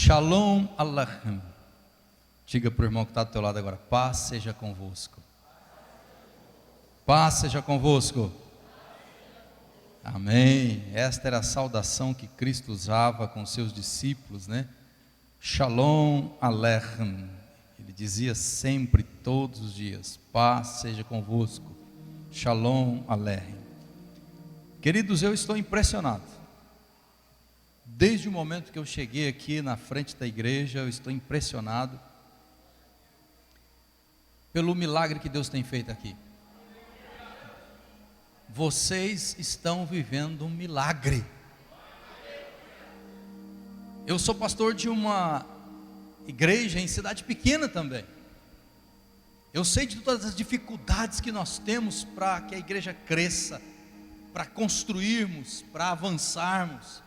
Shalom Aleichem. Diga para o irmão que está do teu lado agora: paz seja convosco. Paz seja convosco. Amém. Esta era a saudação que Cristo usava com seus discípulos, né? Shalom Aleichem. Ele dizia sempre, todos os dias: paz seja convosco. Shalom Aleichem. Queridos, eu estou impressionado. Desde o momento que eu cheguei aqui na frente da igreja, eu estou impressionado pelo milagre que Deus tem feito aqui. Vocês estão vivendo um milagre. Eu sou pastor de uma igreja em cidade pequena também. Eu sei de todas as dificuldades que nós temos para que a igreja cresça, para construirmos, para avançarmos.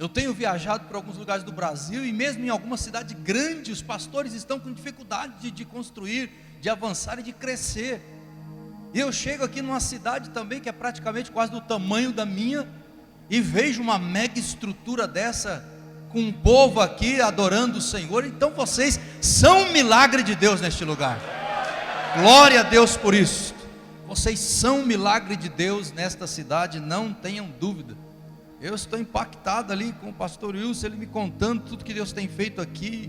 Eu tenho viajado para alguns lugares do Brasil e mesmo em alguma cidade grande, os pastores estão com dificuldade de construir, de avançar e de crescer. E eu chego aqui numa cidade também que é praticamente quase do tamanho da minha, e vejo uma mega estrutura dessa, com um povo aqui adorando o Senhor. Então vocês são um milagre de Deus neste lugar. Glória a Deus por isso. Vocês são um milagre de Deus nesta cidade, não tenham dúvida. Eu estou impactado ali com o pastor Wilson, ele me contando tudo que Deus tem feito aqui,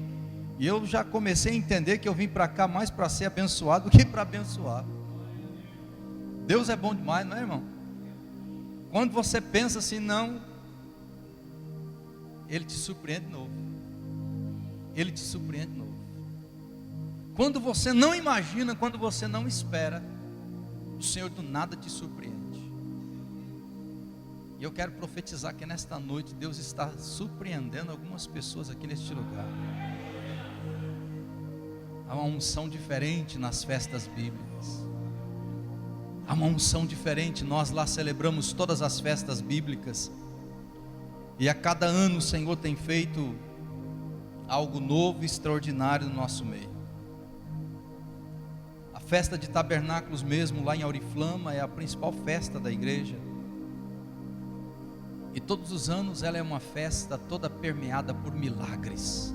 e eu já comecei a entender que eu vim para cá mais para ser abençoado do que para abençoar. Deus é bom demais, não é, irmão? Quando você pensa assim, não, Ele te surpreende de novo. Ele te surpreende de novo. Quando você não imagina, quando você não espera, o Senhor do nada te surpreende. E eu quero profetizar que nesta noite Deus está surpreendendo algumas pessoas aqui neste lugar. Há uma unção diferente nas festas bíblicas. Há uma unção diferente. Nós lá celebramos todas as festas bíblicas. E a cada ano o Senhor tem feito algo novo e extraordinário no nosso meio. A festa de tabernáculos mesmo, lá em Auriflama, é a principal festa da igreja. E todos os anos ela é uma festa toda permeada por milagres.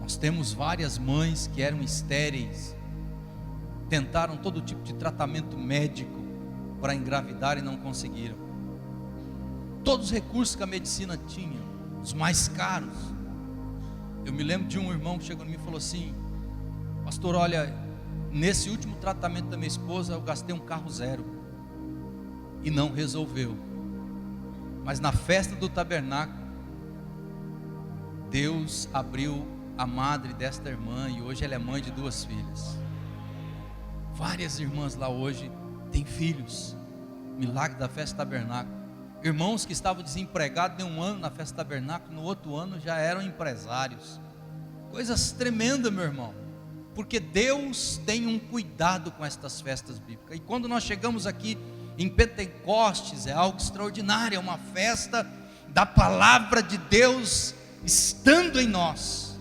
Nós temos várias mães que eram estéreis, tentaram todo tipo de tratamento médico para engravidar e não conseguiram. Todos os recursos que a medicina tinha, os mais caros. Eu me lembro de um irmão que chegou em mim e falou assim: pastor, olha, nesse último tratamento da minha esposa eu gastei um carro zero e não resolveu. Mas na festa do tabernáculo, Deus abriu a madre desta irmã, e hoje ela é mãe de 2 filhas. Várias irmãs lá hoje têm filhos. Milagre da festa do tabernáculo. Irmãos que estavam desempregados em um ano na festa do tabernáculo, no outro ano já eram empresários. Coisas tremendas, meu irmão. Porque Deus tem um cuidado com estas festas bíblicas. E quando nós chegamos aqui em Pentecostes, é algo extraordinário, é uma festa da palavra de Deus estando em nós.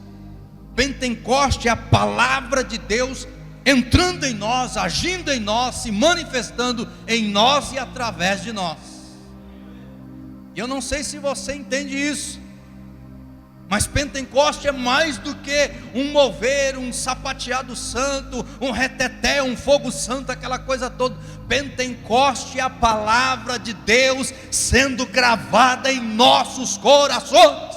Pentecoste é a palavra de Deus entrando em nós, agindo em nós, se manifestando em nós e através de nós. E eu não sei se você entende isso, mas Pentecoste é mais do que um mover, um sapateado santo, um reteté, um fogo santo, aquela coisa toda. Pentecoste é a palavra de Deus sendo gravada em nossos corações.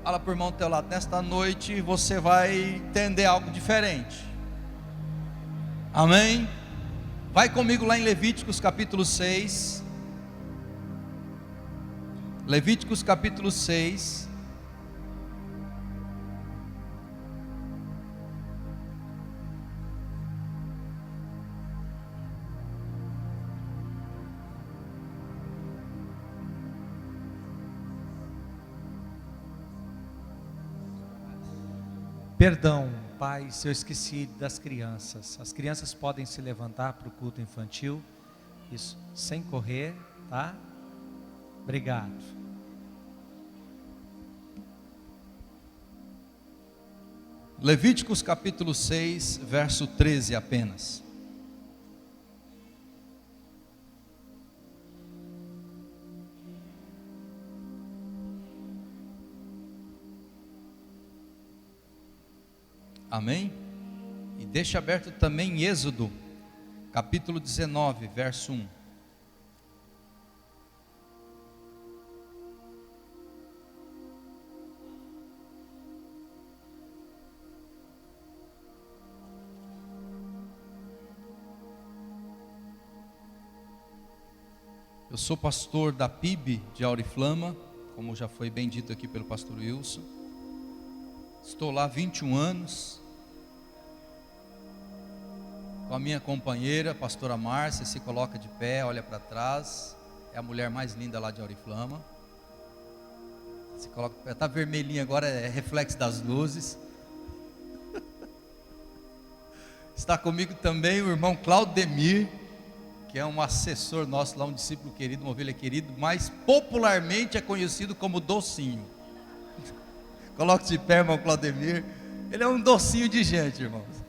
Fala para o irmão do teu lado: nesta noite você vai entender algo diferente. Amém? Vai comigo lá em Levíticos capítulo 6. Levíticos capítulo 6. Perdão, Pai, se eu esqueci das crianças. As crianças podem se levantar para o culto infantil. Isso, sem correr, tá? Obrigado. Levíticos capítulo 6, verso 13 apenas. Amém? E deixa aberto também Êxodo, capítulo 19, verso 1. Eu sou pastor da PIB de Auriflama, como já foi bem dito aqui pelo pastor Wilson. Estou lá há 21 anos, com a minha companheira, a pastora Márcia. Se coloca de pé, olha para trás, é a mulher mais linda lá de Auriflama. Se coloca de pé, está vermelhinha agora, é reflexo das luzes. Está comigo também o irmão Claudemir, que é um assessor nosso lá, um discípulo querido, uma ovelha querida, mas popularmente é conhecido como Docinho. Coloque de pé, irmão Claudemir. Ele é um docinho de gente, irmãos.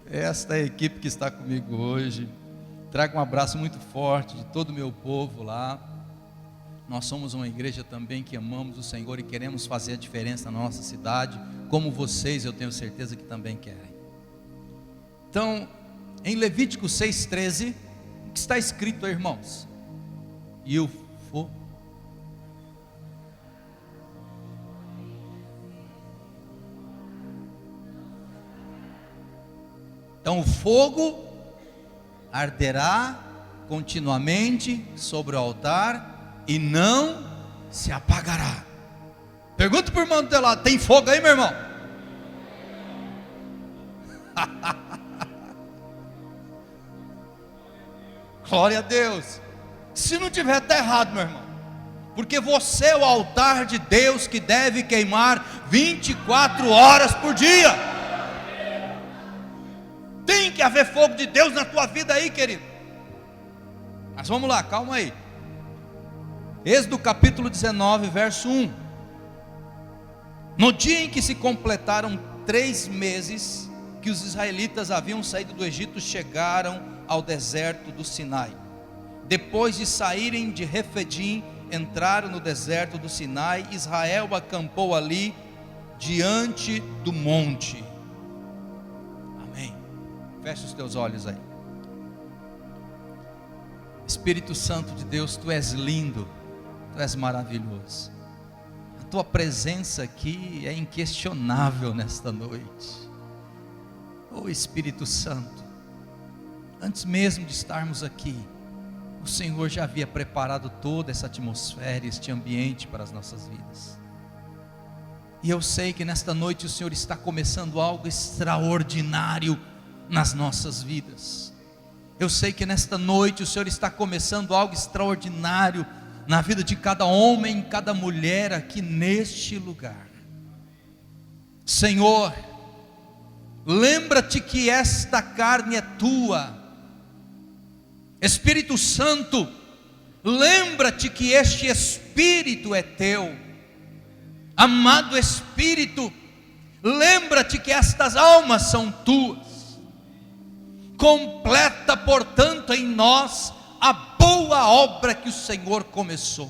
Esta é a equipe que está comigo hoje. Trago um abraço muito forte de todo o meu povo lá. Nós somos uma igreja também que amamos o Senhor e queremos fazer a diferença na nossa cidade, como vocês, eu tenho certeza que também querem. Então, em Levítico 6,13, o que está escrito aí, irmãos? Então o fogo arderá continuamente sobre o altar e não se apagará. Pergunta para o irmão do teu lado: tem fogo aí, meu irmão? Glória a Deus. Se não tiver, está errado, meu irmão, porque você é o altar de Deus que deve queimar 24 horas por dia. Tem que haver fogo de Deus na tua vida aí, querido. Mas vamos lá, calma aí. Êxodo capítulo 19, verso 1. No dia em que se completaram 3 meses que os israelitas haviam saído do Egito, chegaram ao deserto do Sinai. Depois de saírem de Refidim, entraram no deserto do Sinai. Israel acampou ali diante do monte. Amém. Fecha os teus olhos aí. Espírito Santo de Deus, Tu és lindo, Tu és maravilhoso. A Tua presença aqui é inquestionável nesta noite. Oh Espírito Santo, antes mesmo de estarmos aqui, o Senhor já havia preparado toda essa atmosfera, este ambiente para as nossas vidas. E eu sei que nesta noite o Senhor está começando algo extraordinário nas nossas vidas. Eu sei que nesta noite o Senhor está começando algo extraordinário na vida de cada homem, cada mulher aqui neste lugar. Senhor, lembra-te que esta carne é tua. Espírito Santo, lembra-te que este Espírito é teu. Amado Espírito, lembra-te que estas almas são tuas. Completa, portanto, em nós a boa obra que o Senhor começou.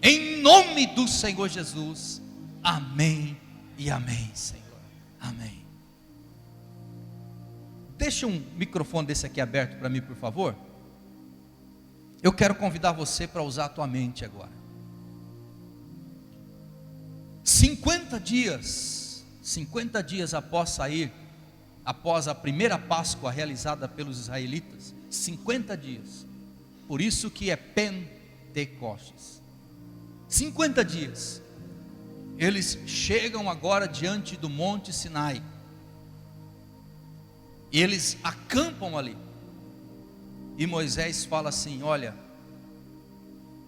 Em nome do Senhor Jesus. Amém e amém, Senhor. Amém. Deixa um microfone desse aqui aberto para mim, por favor. Eu quero convidar você para usar a tua mente agora. 50 dias após a primeira Páscoa realizada pelos israelitas, 50 dias, por isso que é Pentecostes. 50 dias, eles chegam agora diante do Monte Sinai, e eles acampam ali, e Moisés fala assim: olha,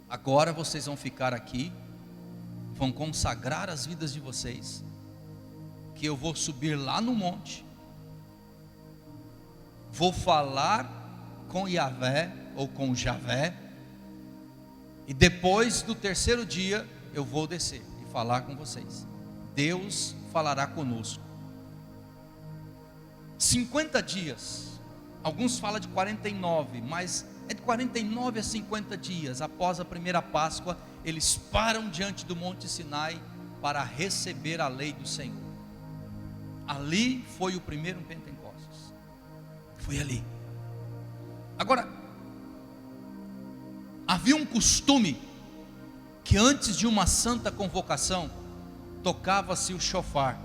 agora vocês vão ficar aqui, vão consagrar as vidas de vocês, que eu vou subir lá no monte, vou falar com Yahvé, ou com Javé, e depois do terceiro dia, eu vou descer e falar com vocês. Deus falará conosco. 50 dias, alguns falam de 49, mas é de 49 a 50 dias, após a primeira Páscoa, eles param diante do Monte Sinai, para receber a lei do Senhor. Ali foi o primeiro Pentecostes. Foi ali. Agora, havia um costume que antes de uma santa convocação tocava-se o shofar.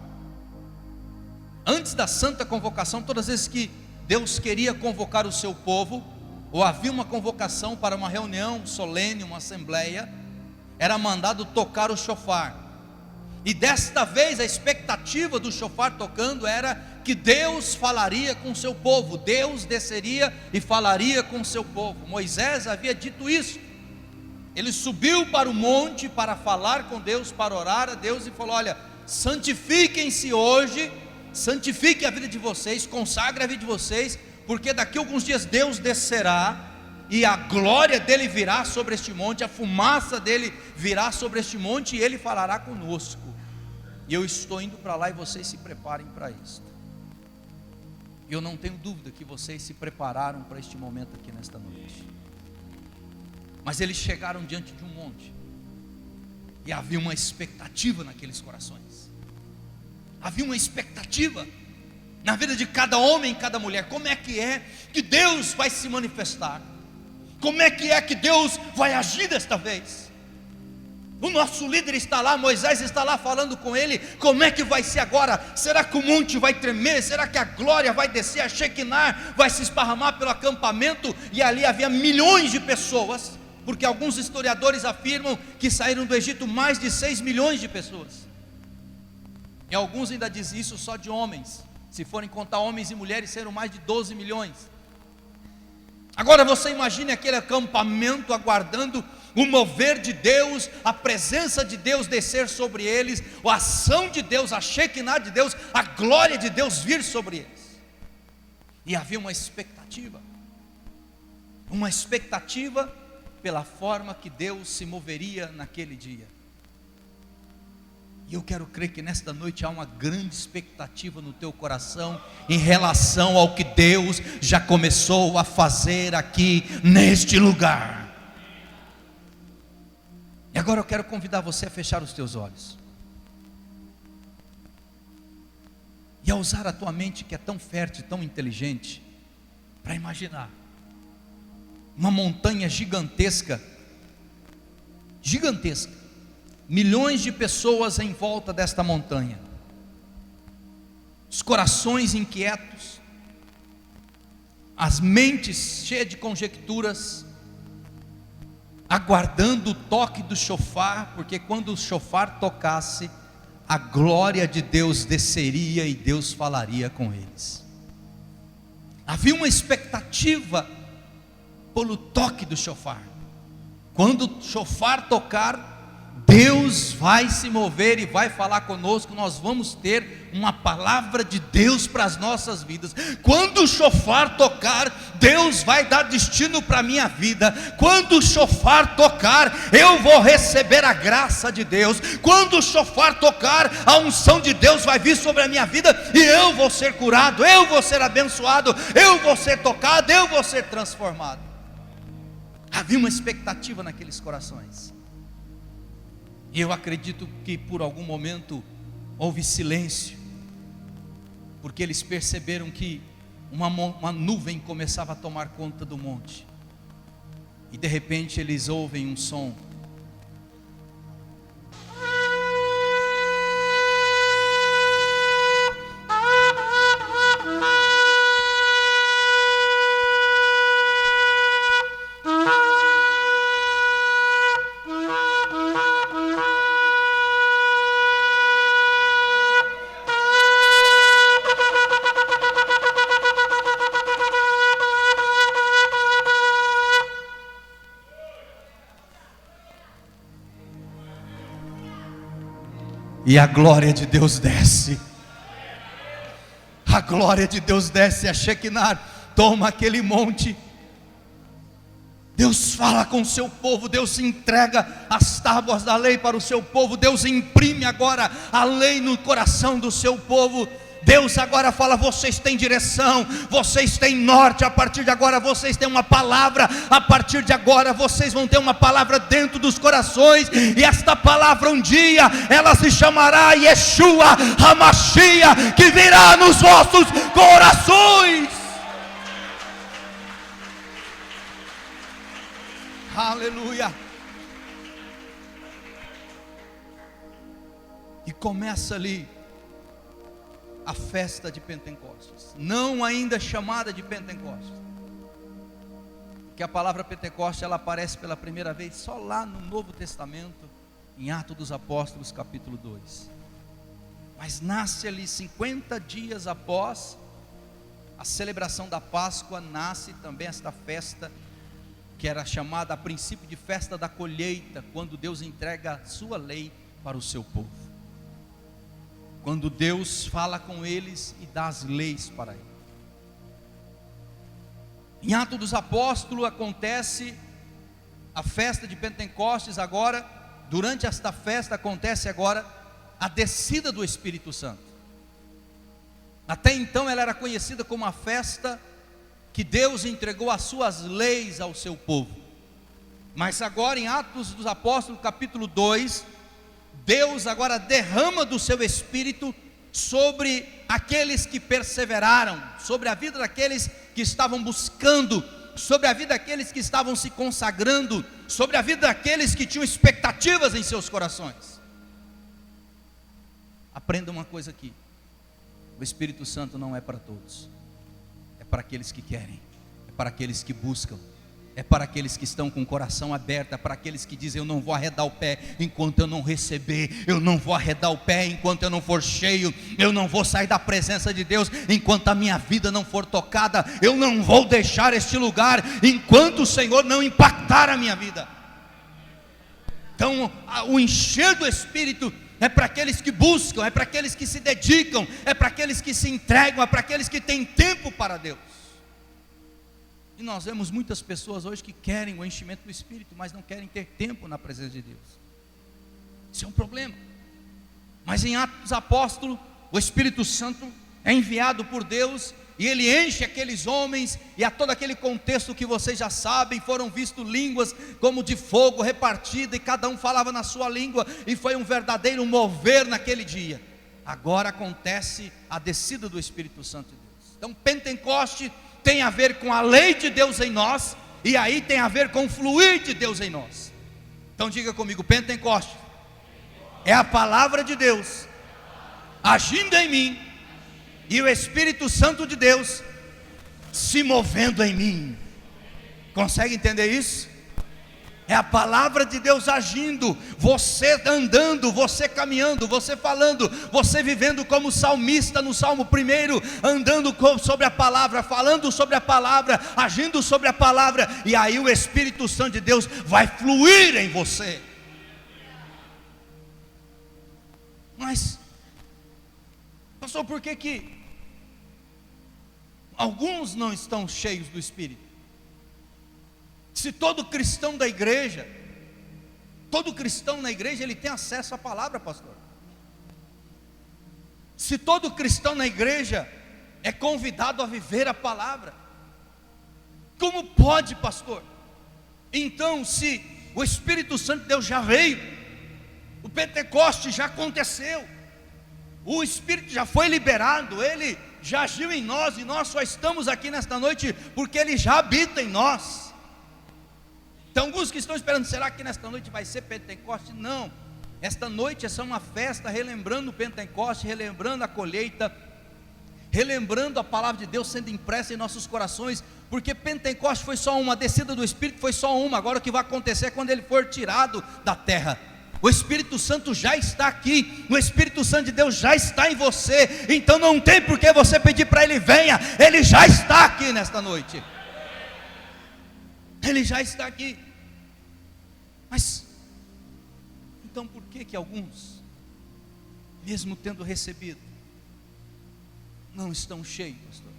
Antes da santa convocação, todas as vezes que Deus queria convocar o seu povo, ou havia uma convocação para uma reunião solene, uma assembleia, era mandado tocar o shofar. E desta vez a expectativa do shofar tocando era que Deus falaria com o seu povo, Deus desceria e falaria com o seu povo. Moisés havia dito isso. Ele subiu para o monte para falar com Deus, para orar a Deus e falou: olha, santifiquem-se hoje, santifiquem a vida de vocês, consagrem a vida de vocês, porque daqui a alguns dias Deus descerá e a glória dele virá sobre este monte, a fumaça dele virá sobre este monte e ele falará conosco. E eu estou indo para lá e vocês se preparem para isso. E eu não tenho dúvida que vocês se prepararam para este momento aqui nesta noite. Mas eles chegaram diante de um monte e havia uma expectativa naqueles corações. Havia uma expectativa na vida de cada homem e cada mulher. Como é que Deus vai se manifestar? Como é que Deus vai agir desta vez? O nosso líder está lá, Moisés está lá falando com ele. Como é que vai ser agora? Será que o monte vai tremer? Será que a glória vai descer? A Shekinah vai se esparramar pelo acampamento? E ali havia milhões de pessoas, porque alguns historiadores afirmam que saíram do Egito mais de 6 milhões de pessoas. E alguns ainda dizem isso só de homens. Se forem contar homens e mulheres, serão mais de 12 milhões. Agora você imagine aquele acampamento aguardando o mover de Deus, a presença de Deus descer sobre eles, a ação de Deus, a Shekinah de Deus, a glória de Deus vir sobre eles. E havia uma expectativa pela forma que Deus se moveria naquele dia. E eu quero crer que nesta noite há uma grande expectativa no teu coração em relação ao que Deus já começou a fazer aqui neste lugar. E agora eu quero convidar você a fechar os teus olhos e a usar a tua mente, que é tão fértil, tão inteligente, para imaginar uma montanha gigantesca, milhões de pessoas em volta desta montanha, os corações inquietos, as mentes cheias de conjecturas, aguardando o toque do shofar, porque quando o shofar tocasse, a glória de Deus desceria e Deus falaria com eles. Havia uma expectativa pelo toque do shofar. Quando o shofar tocar, Deus vai se mover e vai falar conosco. Nós vamos ter uma palavra de Deus para as nossas vidas. Quando o shofar tocar, Deus vai dar destino para a minha vida. Quando o shofar tocar, eu vou receber a graça de Deus. Quando o shofar tocar, a unção de Deus vai vir sobre a minha vida e eu vou ser curado, eu vou ser abençoado, eu vou ser tocado, eu vou ser transformado. Havia uma expectativa naqueles corações. E eu acredito que por algum momento houve silêncio, porque eles perceberam que uma nuvem começava a tomar conta do monte. E de repente eles ouvem um som. E a glória de Deus desce. A glória de Deus desce. A Shekinah toma aquele monte. Deus fala com o seu povo. Deus entrega as tábuas da lei para o seu povo. Deus imprime agora a lei no coração do seu povo. Deus agora fala: vocês têm direção, vocês têm norte. A partir de agora vocês têm uma palavra. A partir de agora vocês vão ter uma palavra dentro dos corações. E esta palavra um dia ela se chamará Yeshua HaMashiach, que virá nos vossos corações. Aleluia. E começa ali a festa de Pentecostes, não ainda chamada de Pentecostes, porque a palavra Pentecostes ela aparece pela primeira vez só lá no Novo Testamento, em Atos dos Apóstolos capítulo 2, mas nasce ali 50 dias após a celebração da Páscoa, nasce também esta festa, que era chamada a princípio de festa da colheita, quando Deus entrega a sua lei para o seu povo, quando Deus fala com eles e dá as leis para eles. Em Atos dos Apóstolos acontece a festa de Pentecostes. Agora, durante esta festa acontece agora a descida do Espírito Santo. Até então ela era conhecida como a festa que Deus entregou as suas leis ao seu povo, mas agora em Atos dos Apóstolos capítulo 2, Deus agora derrama do seu Espírito sobre aqueles que perseveraram, sobre a vida daqueles que estavam buscando, sobre a vida daqueles que estavam se consagrando, sobre a vida daqueles que tinham expectativas em seus corações. Aprenda uma coisa aqui: o Espírito Santo não é para todos, é para aqueles que querem, é para aqueles que buscam, é para aqueles que estão com o coração aberto, é para aqueles que dizem: eu não vou arredar o pé enquanto eu não receber, eu não vou arredar o pé enquanto eu não for cheio, eu não vou sair da presença de Deus enquanto a minha vida não for tocada, eu não vou deixar este lugar enquanto o Senhor não impactar a minha vida. Então o encher do Espírito é para aqueles que buscam, é para aqueles que se dedicam, é para aqueles que se entregam, é para aqueles que têm tempo para Deus. E nós vemos muitas pessoas hoje que querem o enchimento do Espírito, mas não querem ter tempo na presença de Deus. Isso é um problema. Mas em Atos dos Apóstolos, o Espírito Santo é enviado por Deus, e ele enche aqueles homens, e a todo aquele contexto que vocês já sabem, foram vistos línguas como de fogo repartidas, e cada um falava na sua língua, e foi um verdadeiro mover naquele dia. Agora acontece a descida do Espírito Santo de Deus. Então Pentecoste tem a ver com a lei de Deus em nós, e aí tem a ver com o fluir de Deus em nós. Então diga comigo: Pentecoste é a palavra de Deus agindo em mim, e o Espírito Santo de Deus se movendo em mim. Consegue entender isso? É a palavra de Deus agindo, você andando, você caminhando, você falando, você vivendo como salmista no Salmo 1, andando sobre a palavra, falando sobre a palavra, agindo sobre a palavra, e aí o Espírito Santo de Deus vai fluir em você. Mas, pastor, por que alguns não estão cheios do Espírito? Se todo cristão da igreja, todo cristão na igreja, ele tem acesso à palavra, pastor. Se todo cristão na igreja é convidado a viver a palavra, como pode, pastor? Então, se o Espírito Santo de Deus já veio, o Pentecoste já aconteceu, o Espírito já foi liberado, ele já agiu em nós, e nós só estamos aqui nesta noite porque ele já habita em nós. Então alguns que estão esperando: será que nesta noite vai ser Pentecoste? Não, esta noite é só uma festa, relembrando o Pentecoste, relembrando a colheita, relembrando a palavra de Deus sendo impressa em nossos corações, porque Pentecoste foi só uma, a descida do Espírito foi só uma. Agora o que vai acontecer é quando ele for tirado da terra. O Espírito Santo já está aqui, o Espírito Santo de Deus já está em você, então não tem por que você pedir para ele: venha, ele já está aqui nesta noite, ele já está aqui. Mas, então por que alguns, mesmo tendo recebido, não estão cheios, pastor?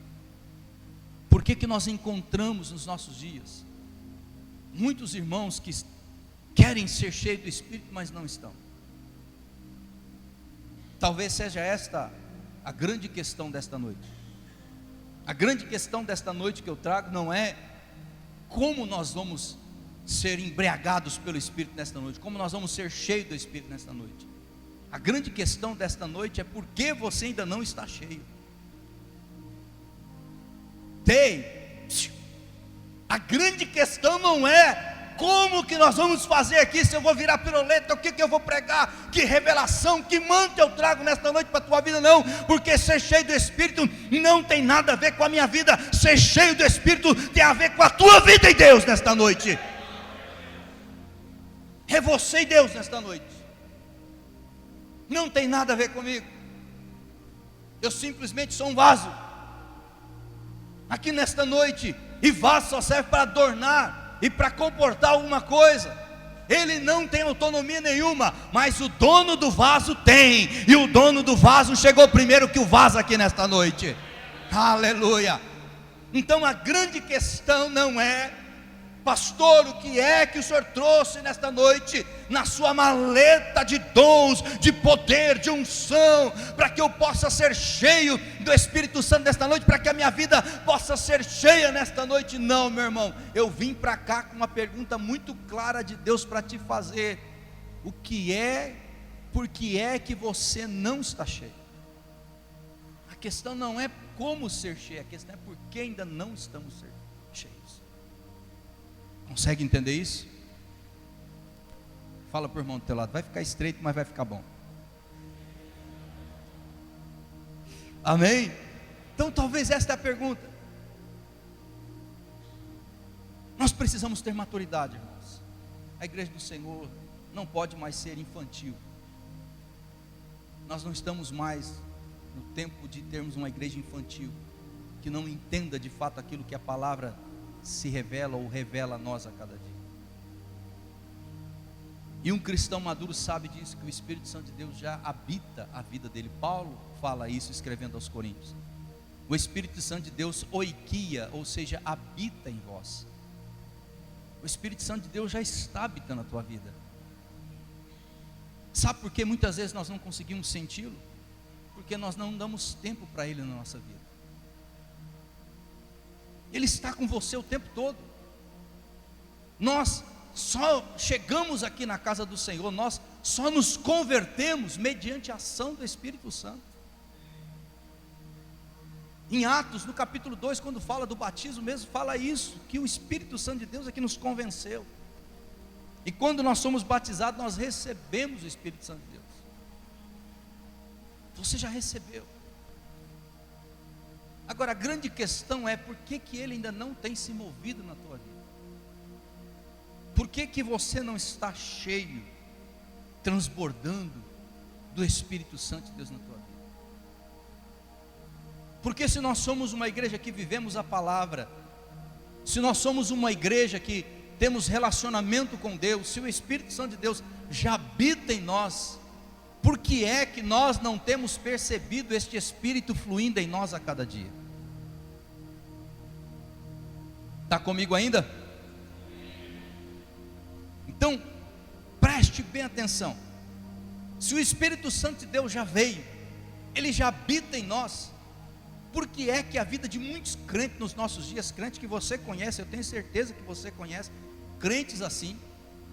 Por que nós encontramos nos nossos dias muitos irmãos que querem ser cheios do Espírito, mas não estão? Talvez seja esta a grande questão desta noite. A grande questão desta noite que eu trago não é como nós vamos ser embriagados pelo Espírito nesta noite, como nós vamos ser cheios do Espírito nesta noite. A grande questão desta noite é por que você ainda não está cheio. A grande questão não é como que nós vamos fazer aqui, se eu vou virar piroleta, o que eu vou pregar, que revelação, que manto eu trago nesta noite para a tua vida, não, porque ser cheio do Espírito não tem nada a ver com a minha vida, ser cheio do Espírito tem a ver com a tua vida e Deus nesta noite, é você e Deus nesta noite, não tem nada a ver comigo, eu simplesmente sou um vaso, aqui nesta noite, e vaso só serve para adornar, e para comportar alguma coisa, ele não tem autonomia nenhuma, mas o dono do vaso tem, e o dono do vaso chegou primeiro que o vaso aqui nesta noite, aleluia. Então a grande questão não é, pastor, o que é que o Senhor trouxe nesta noite, na sua maleta de dons, de poder, de unção, para que eu possa ser cheio do Espírito Santo nesta noite, para que a minha vida possa ser cheia nesta noite. Não, meu irmão, eu vim para cá com uma pergunta muito clara de Deus para te fazer: o que é, por que é que você não está cheio? A questão não é como ser cheio, a questão é por que ainda não estamos cheios. Consegue entender isso? Fala para o irmão do teu lado, vai ficar estreito, mas vai ficar bom. Amém? Então talvez esta é a pergunta. Nós precisamos ter maturidade, irmãos. A igreja do Senhor não pode mais ser infantil. Nós não estamos mais no tempo de termos uma igreja infantil, que não entenda de fato aquilo que a palavra se revela ou revela a nós a cada dia. E um cristão maduro sabe disso, que o Espírito Santo de Deus já habita a vida dele. Paulo fala isso escrevendo aos Coríntios. O Espírito Santo de Deus oikia, ou seja, habita em vós. O Espírito Santo de Deus já está habitando a tua vida. Sabe por que muitas vezes nós não conseguimos senti-lo? Porque nós não damos tempo para Ele na nossa vida. Ele está com você o tempo todo. Nós só chegamos aqui na casa do Senhor, nós só nos convertemos mediante a ação do Espírito Santo. Em Atos, no capítulo 2, quando fala do batismo mesmo, fala isso, que o Espírito Santo de Deus é que nos convenceu. E quando nós somos batizados, nós recebemos o Espírito Santo de Deus. Você já recebeu. Agora a grande questão é, por que ele ainda não tem se movido na tua vida? Por que você não está cheio, transbordando do Espírito Santo de Deus na tua vida? Porque se nós somos uma igreja que vivemos a palavra, se nós somos uma igreja que temos relacionamento com Deus, se o Espírito Santo de Deus já habita em nós, por que é que nós não temos percebido este Espírito fluindo em nós a cada dia? Está comigo ainda? Então, preste bem atenção. Se o Espírito Santo de Deus já veio, ele já habita em nós, por que é que a vida de muitos crentes nos nossos dias, crentes que você conhece, eu tenho certeza que você conhece, crentes assim,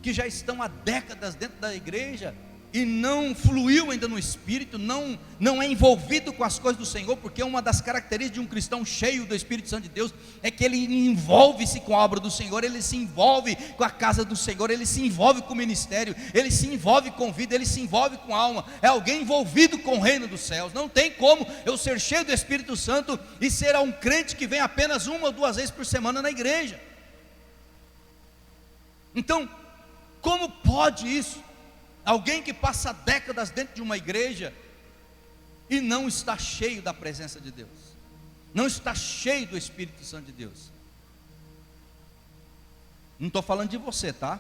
que já estão há décadas dentro da igreja, e não fluiu ainda no Espírito, não é envolvido com as coisas do Senhor, porque uma das características de um cristão cheio do Espírito Santo de Deus, é que ele envolve-se com a obra do Senhor, ele se envolve com a casa do Senhor, ele se envolve com o ministério, ele se envolve com vida, ele se envolve com a alma, é alguém envolvido com o reino dos céus. Não tem como eu ser cheio do Espírito Santo e ser um crente que vem apenas uma ou duas vezes por semana na igreja. Então, como pode isso? Alguém que passa décadas dentro de uma igreja e não está cheio da presença de Deus, não está cheio do Espírito Santo de Deus. Não estou falando de você, tá?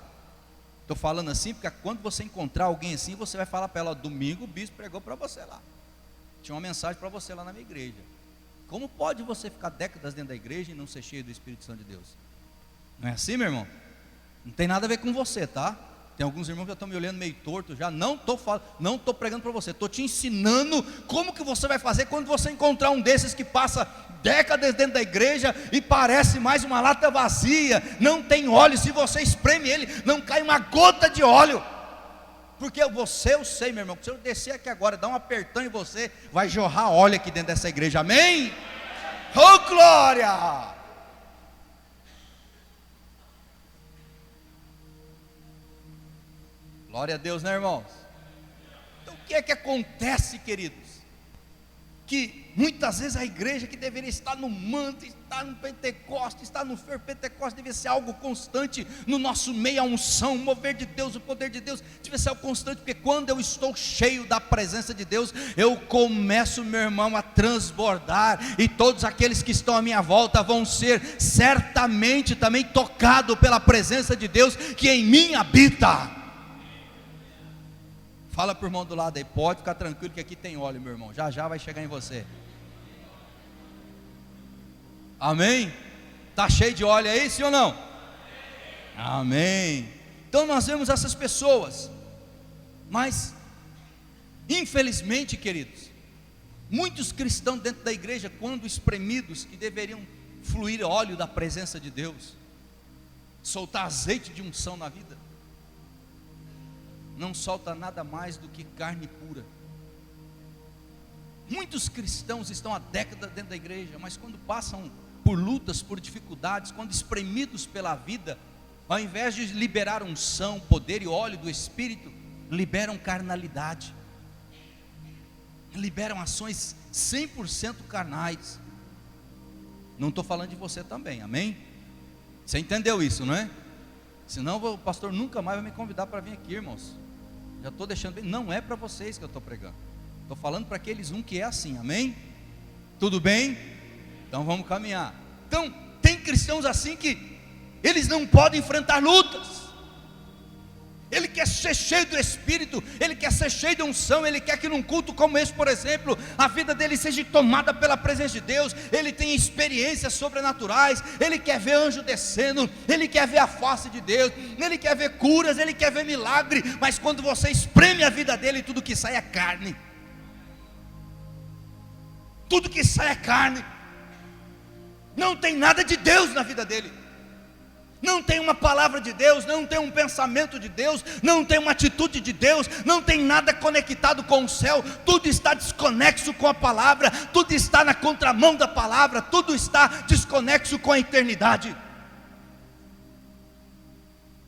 Estou falando assim porque quando você encontrar alguém assim, você vai falar para ela: domingo o bispo pregou para você lá, tinha uma mensagem para você lá na minha igreja. Como pode você ficar décadas dentro da igreja e não ser cheio do Espírito Santo de Deus? Não é assim, meu irmão? Não tem nada a ver com você, tá? Tem alguns irmãos que já estão me olhando meio torto, já não estou pregando para você, estou te ensinando como que você vai fazer quando você encontrar um desses que passa décadas dentro da igreja e parece mais uma lata vazia, não tem óleo. Se você espreme ele, não cai uma gota de óleo, porque eu sei, meu irmão, se eu descer aqui agora, dar um apertão em você, vai jorrar óleo aqui dentro dessa igreja, amém? Oh glória! Glória a Deus, né, irmãos? Então o que é que acontece, queridos? Que muitas vezes a igreja que deveria estar no manto, estar no Pentecoste, estar no fervo Pentecoste, deveria ser algo constante no nosso meio, a unção, o mover de Deus, o poder de Deus, deve ser algo constante, porque quando eu estou cheio da presença de Deus, eu começo, meu irmão, a transbordar, e todos aqueles que estão à minha volta vão ser certamente também tocados pela presença de Deus que em mim habita. Fala para o irmão do lado aí, pode ficar tranquilo que aqui tem óleo, meu irmão, já já vai chegar em você. Amém? Está cheio de óleo aí, sim ou não? Amém. Então nós vemos essas pessoas, mas infelizmente, queridos, muitos cristãos dentro da igreja, quando espremidos, que deveriam fluir óleo da presença de Deus, soltar azeite de unção na vida, não solta nada mais do que carne pura. Muitos cristãos estão há décadas dentro da igreja, mas quando passam por lutas, por dificuldades, quando espremidos pela vida, ao invés de liberar unção, poder e óleo do Espírito, liberam carnalidade, liberam ações 100% carnais. Não estou falando de você também, amém? Você entendeu isso, não é? Senão o pastor nunca mais vai me convidar para vir aqui, irmãos. Já estou deixando bem, não é para vocês que eu estou pregando, estou falando para aqueles que é assim, amém? Tudo bem? Então vamos caminhar. Então tem cristãos assim que eles não podem enfrentar lutas. Ele quer ser cheio do Espírito, ele quer ser cheio de unção, ele quer que num culto como esse, por exemplo, a vida dele seja tomada pela presença de Deus, ele tem experiências sobrenaturais, ele quer ver anjo descendo, ele quer ver a face de Deus, ele quer ver curas, ele quer ver milagre, mas quando você espreme a vida dele, tudo que sai é carne, tudo que sai é carne, não tem nada de Deus na vida dele, não tem uma palavra de Deus, não tem um pensamento de Deus, não tem uma atitude de Deus, não tem nada conectado com o céu, tudo está desconexo com a palavra, tudo está na contramão da palavra, tudo está desconexo com a eternidade.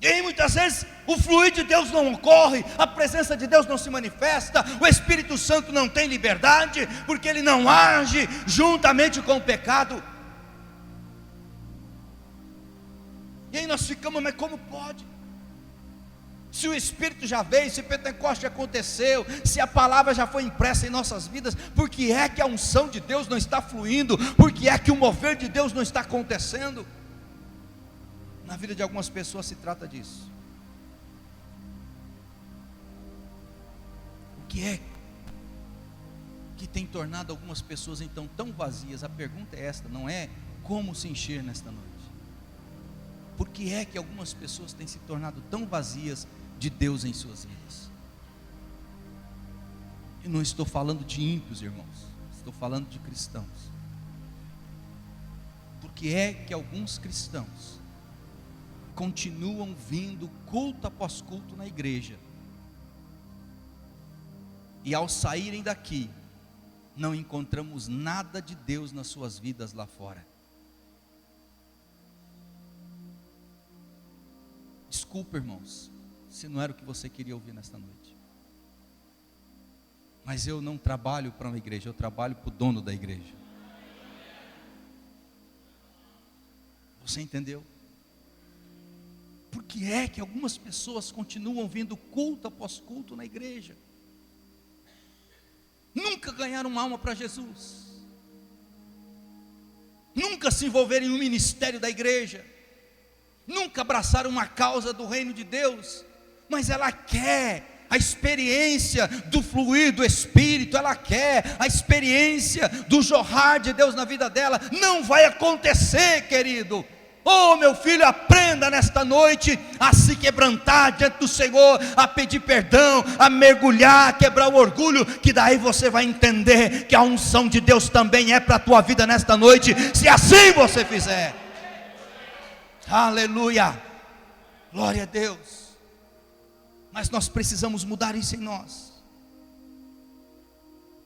E aí muitas vezes o fluir de Deus não ocorre, a presença de Deus não se manifesta, o Espírito Santo não tem liberdade, porque ele não age juntamente com o pecado. E aí nós ficamos, mas como pode? Se o Espírito já veio, se Pentecoste aconteceu, se a palavra já foi impressa em nossas vidas, por que é que a unção de Deus não está fluindo? Por que é que o mover de Deus não está acontecendo? Na vida de algumas pessoas se trata disso. O que é que tem tornado algumas pessoas então tão vazias? A pergunta é esta, não é como se encher nesta noite. Por que é que algumas pessoas têm se tornado tão vazias de Deus em suas vidas? Eu não estou falando de ímpios, irmãos, estou falando de cristãos. Por que é que alguns cristãos continuam vindo culto após culto na igreja, e ao saírem daqui, não encontramos nada de Deus nas suas vidas lá fora? Desculpa, irmãos, se não era o que você queria ouvir nesta noite, mas eu não trabalho para uma igreja, eu trabalho para o dono da igreja. Você entendeu? Por que é que algumas pessoas continuam vindo culto após culto na igreja? Nunca ganharam uma alma para Jesus, nunca se envolveram em um ministério da igreja, nunca abraçaram uma causa do reino de Deus, mas ela quer a experiência do fluir do Espírito, ela quer a experiência do jorrar de Deus na vida dela. Não vai acontecer, querido. Oh, meu filho, aprenda nesta noite a se quebrantar diante do Senhor, a pedir perdão, a mergulhar, a quebrar o orgulho, que daí você vai entender que a unção de Deus também é para a tua vida nesta noite, se assim você fizer. Aleluia, glória a Deus. Mas nós precisamos mudar isso em nós.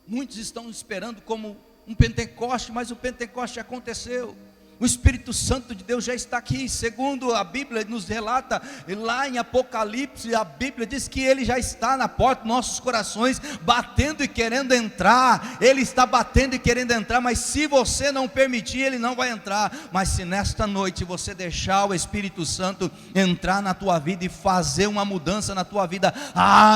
Muitos estão esperando como um Pentecoste, mas o Pentecoste aconteceu. O Espírito Santo de Deus já está aqui. Segundo a Bíblia nos relata, lá em Apocalipse, a Bíblia diz que Ele já está na porta dos nossos corações, batendo e querendo entrar. Ele está batendo e querendo entrar, mas se você não permitir, Ele não vai entrar. Mas se nesta noite você deixar o Espírito Santo entrar na tua vida e fazer uma mudança na tua vida,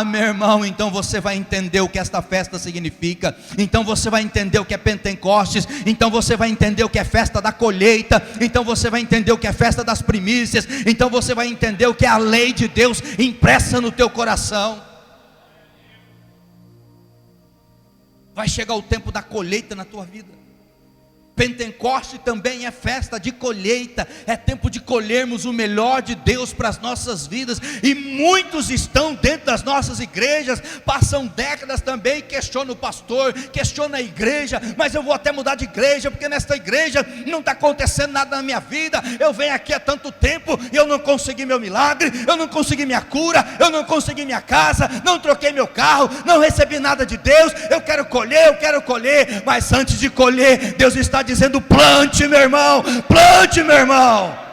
meu irmão, então você vai entender o que esta festa significa. Então você vai entender o que é Pentecostes. Então você vai entender o que é festa da colheita. Então você vai entender o que é festa das primícias. Então você vai entender o que é a lei de Deus impressa no teu coração. Vai chegar o tempo da colheita na tua vida. Pentecoste também é festa de colheita, é tempo de colhermos o melhor de Deus para as nossas vidas, e muitos estão dentro das nossas igrejas, passam décadas também, questionam o pastor, questionam a igreja, mas eu vou até mudar de igreja, porque nesta igreja não está acontecendo nada na minha vida, eu venho aqui há tanto tempo, e eu não consegui meu milagre, eu não consegui minha cura, eu não consegui minha casa, não troquei meu carro, não recebi nada de Deus, eu quero colher, mas antes de colher, Deus está dizendo: plante, meu irmão, plante, meu irmão.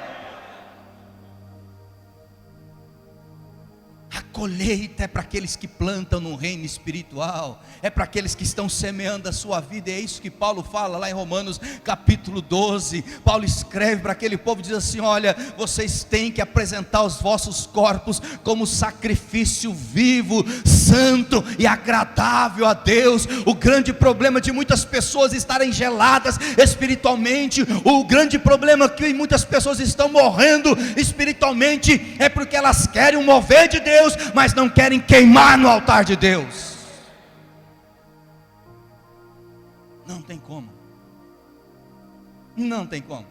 A colheita é para aqueles que plantam no reino espiritual, é para aqueles que estão semeando a sua vida. É isso que Paulo fala lá em Romanos capítulo 12. Paulo escreve para aquele povo, diz assim: olha, vocês têm que apresentar os vossos corpos como sacrifício vivo, santo e agradável a Deus. O grande problema de muitas pessoas estarem geladas espiritualmente, o grande problema que muitas pessoas estão morrendo espiritualmente, é porque elas querem o mover de Deus, mas não querem queimar no altar de Deus. Não tem como. Não tem como.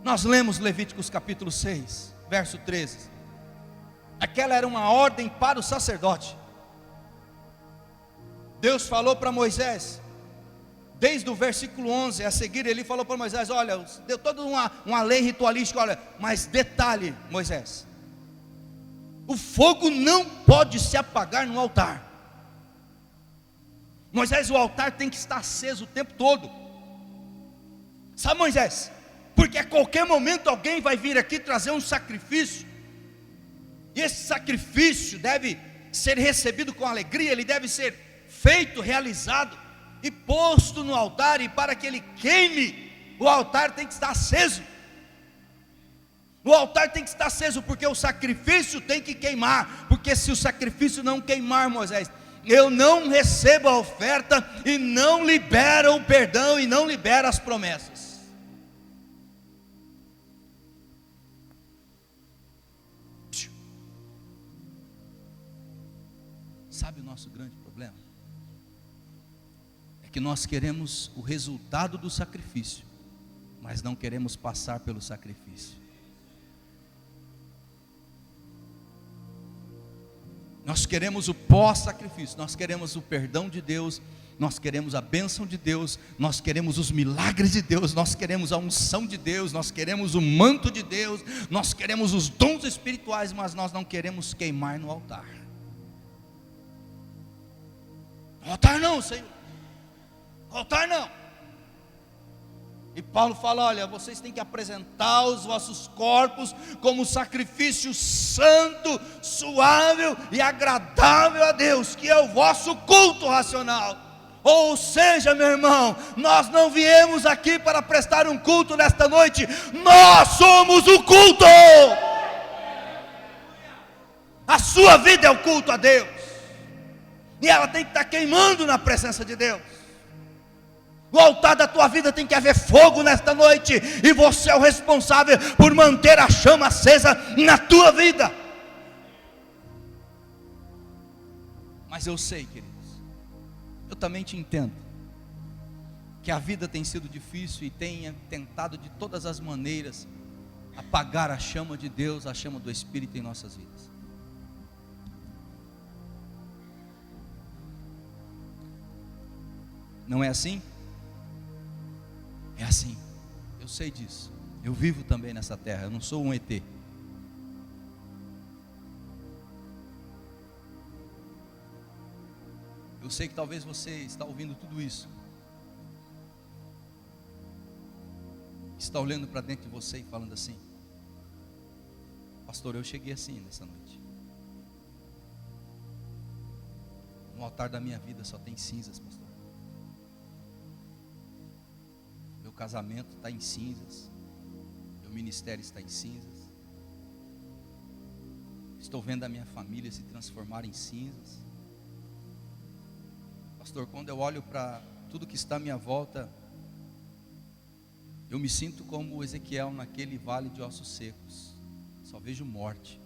Nós lemos Levíticos capítulo 6, verso 13. Aquela era uma ordem para o sacerdote. Deus falou para Moisés, desde o versículo 11 a seguir, ele falou para Moisés: olha, deu toda uma lei ritualística, olha, mas detalhe, Moisés, o fogo não pode se apagar no altar. Moisés, o altar tem que estar aceso o tempo todo. Sabe, Moisés, porque a qualquer momento alguém vai vir aqui trazer um sacrifício, e esse sacrifício deve ser recebido com alegria, ele deve ser feito, realizado e posto no altar, e para que ele queime, o altar tem que estar aceso. O altar tem que estar aceso, porque o sacrifício tem que queimar, porque se o sacrifício não queimar, Moisés, eu não recebo a oferta, e não libero o perdão, e não libero as promessas. Sabe o nosso grande problema? É que nós queremos o resultado do sacrifício, mas não queremos passar pelo sacrifício. Nós queremos o pós-sacrifício, nós queremos o perdão de Deus, nós queremos a bênção de Deus, nós queremos os milagres de Deus, nós queremos a unção de Deus, nós queremos o manto de Deus, nós queremos os dons espirituais, mas nós não queremos queimar no altar. No altar não, Senhor, no altar não. E Paulo fala: olha, vocês têm que apresentar os vossos corpos como sacrifício santo, suave e agradável a Deus, que é o vosso culto racional. Ou seja, meu irmão, nós não viemos aqui para prestar um culto nesta noite, nós somos o culto. A sua vida é o culto a Deus, e ela tem que estar queimando na presença de Deus. O altar da tua vida tem que haver fogo nesta noite, e você é o responsável por manter a chama acesa na tua vida. Mas eu sei, queridos, eu também te entendo. que a vida tem sido difícil e tenha tentado de todas as maneiras apagar a chama de Deus, a chama do Espírito em nossas vidas. Não é assim? É assim. Eu sei disso. Eu vivo também nessa terra. Eu não sou um ET. Eu sei que talvez você está ouvindo tudo isso, está olhando para dentro de você e falando assim: pastor, eu cheguei assim nessa noite. No altar da minha vida só tem cinzas, pastor. Meu casamento está em cinzas. Meu ministério está em cinzas. Estou vendo a minha família se transformar em cinzas. Pastor, quando eu olho para tudo que está à minha volta, eu me sinto como Ezequiel naquele vale de ossos secos. Só vejo morte.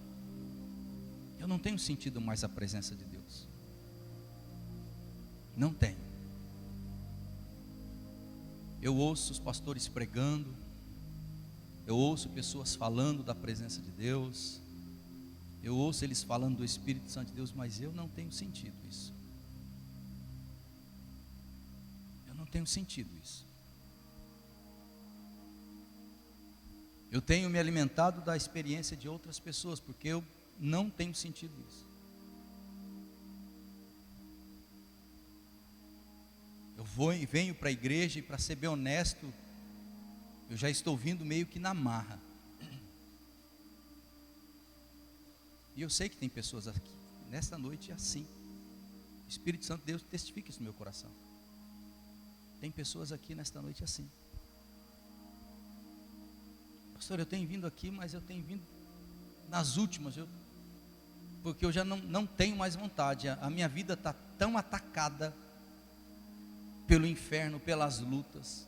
Eu não tenho sentido mais a presença de Deus. Não tenho. Eu ouço os pastores pregando. Eu ouço pessoas falando da presença de Deus. Eu ouço eles falando do Espírito Santo de Deus, mas eu não tenho sentido isso. Eu não tenho sentido isso. Eu tenho me alimentado da experiência de outras pessoas, porque eu não tenho sentido isso. Eu vou e venho para a igreja, e para ser bem honesto, eu já estou vindo meio que na marra. E eu sei que tem pessoas aqui, nesta noite é assim. O Espírito Santo de Deus testifica isso no meu coração. Tem pessoas aqui nesta noite assim. Pastor, eu tenho vindo aqui, mas eu tenho vindo nas últimas, porque eu já não tenho mais vontade. A minha vida está tão atacada pelo inferno, pelas lutas,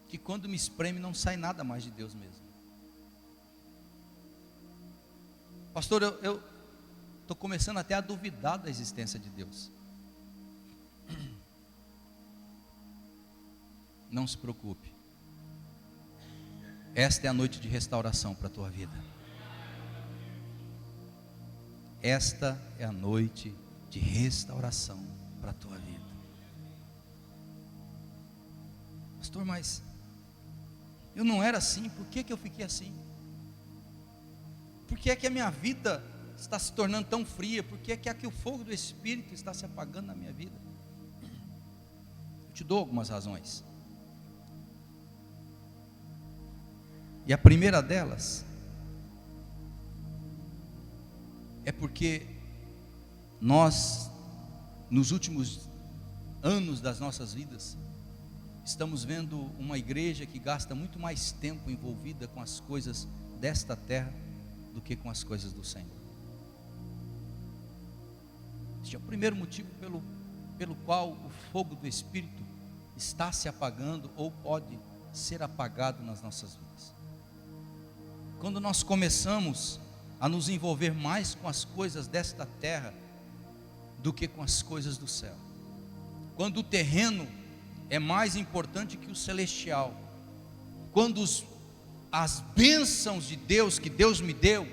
que quando me espreme não sai nada mais de Deus mesmo. Pastor, eu estou começando até a duvidar da existência de Deus. Não se preocupe. Esta é a noite de restauração para a tua vida. Esta é a noite de restauração para a tua vida. Pastor, mas eu não era assim, por que eu fiquei assim? Por que é que a minha vida está se tornando tão fria? Por que é que o fogo do Espírito está se apagando na minha vida? Eu te dou algumas razões. E a primeira delas é porque nós, nos últimos anos das nossas vidas, estamos vendo uma igreja que gasta muito mais tempo envolvida com as coisas desta terra do que com as coisas do Senhor. Este é o primeiro motivo pelo qual o fogo do Espírito está se apagando ou pode ser apagado nas nossas vidas. Quando nós começamos a nos envolver mais com as coisas desta terra do que com as coisas do céu. Quando o terreno é mais importante que o celestial. Quando as bênçãos de Deus que Deus me deu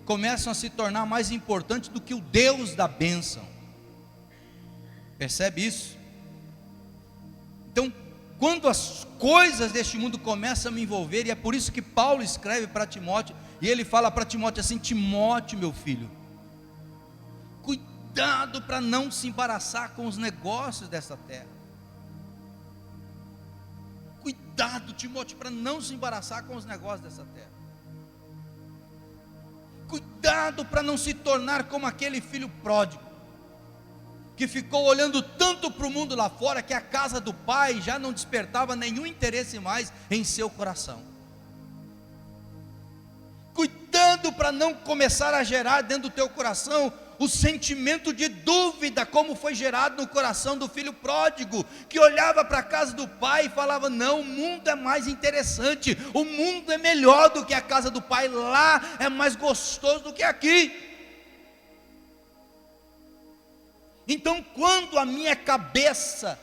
começam a se tornar mais importantes do que o Deus da bênção. Percebe isso? Então, quando as coisas deste mundo começam a me envolver, e é por isso que Paulo escreve para Timóteo, e ele fala para Timóteo assim: Timóteo, meu filho, cuidado para não se embaraçar com os negócios dessa terra. Cuidado, Timóteo, para não se embaraçar com os negócios dessa terra. Cuidado para não se tornar como aquele filho pródigo, que ficou olhando tanto para o mundo lá fora, que a casa do pai já não despertava nenhum interesse mais em seu coração. Cuidado para não começar a gerar dentro do teu coração o sentimento de dúvida, como foi gerado no coração do filho pródigo, que olhava para a casa do pai e falava: não, o mundo é mais interessante, o mundo é melhor do que a casa do pai, lá é mais gostoso do que aqui. Então, quando a minha cabeça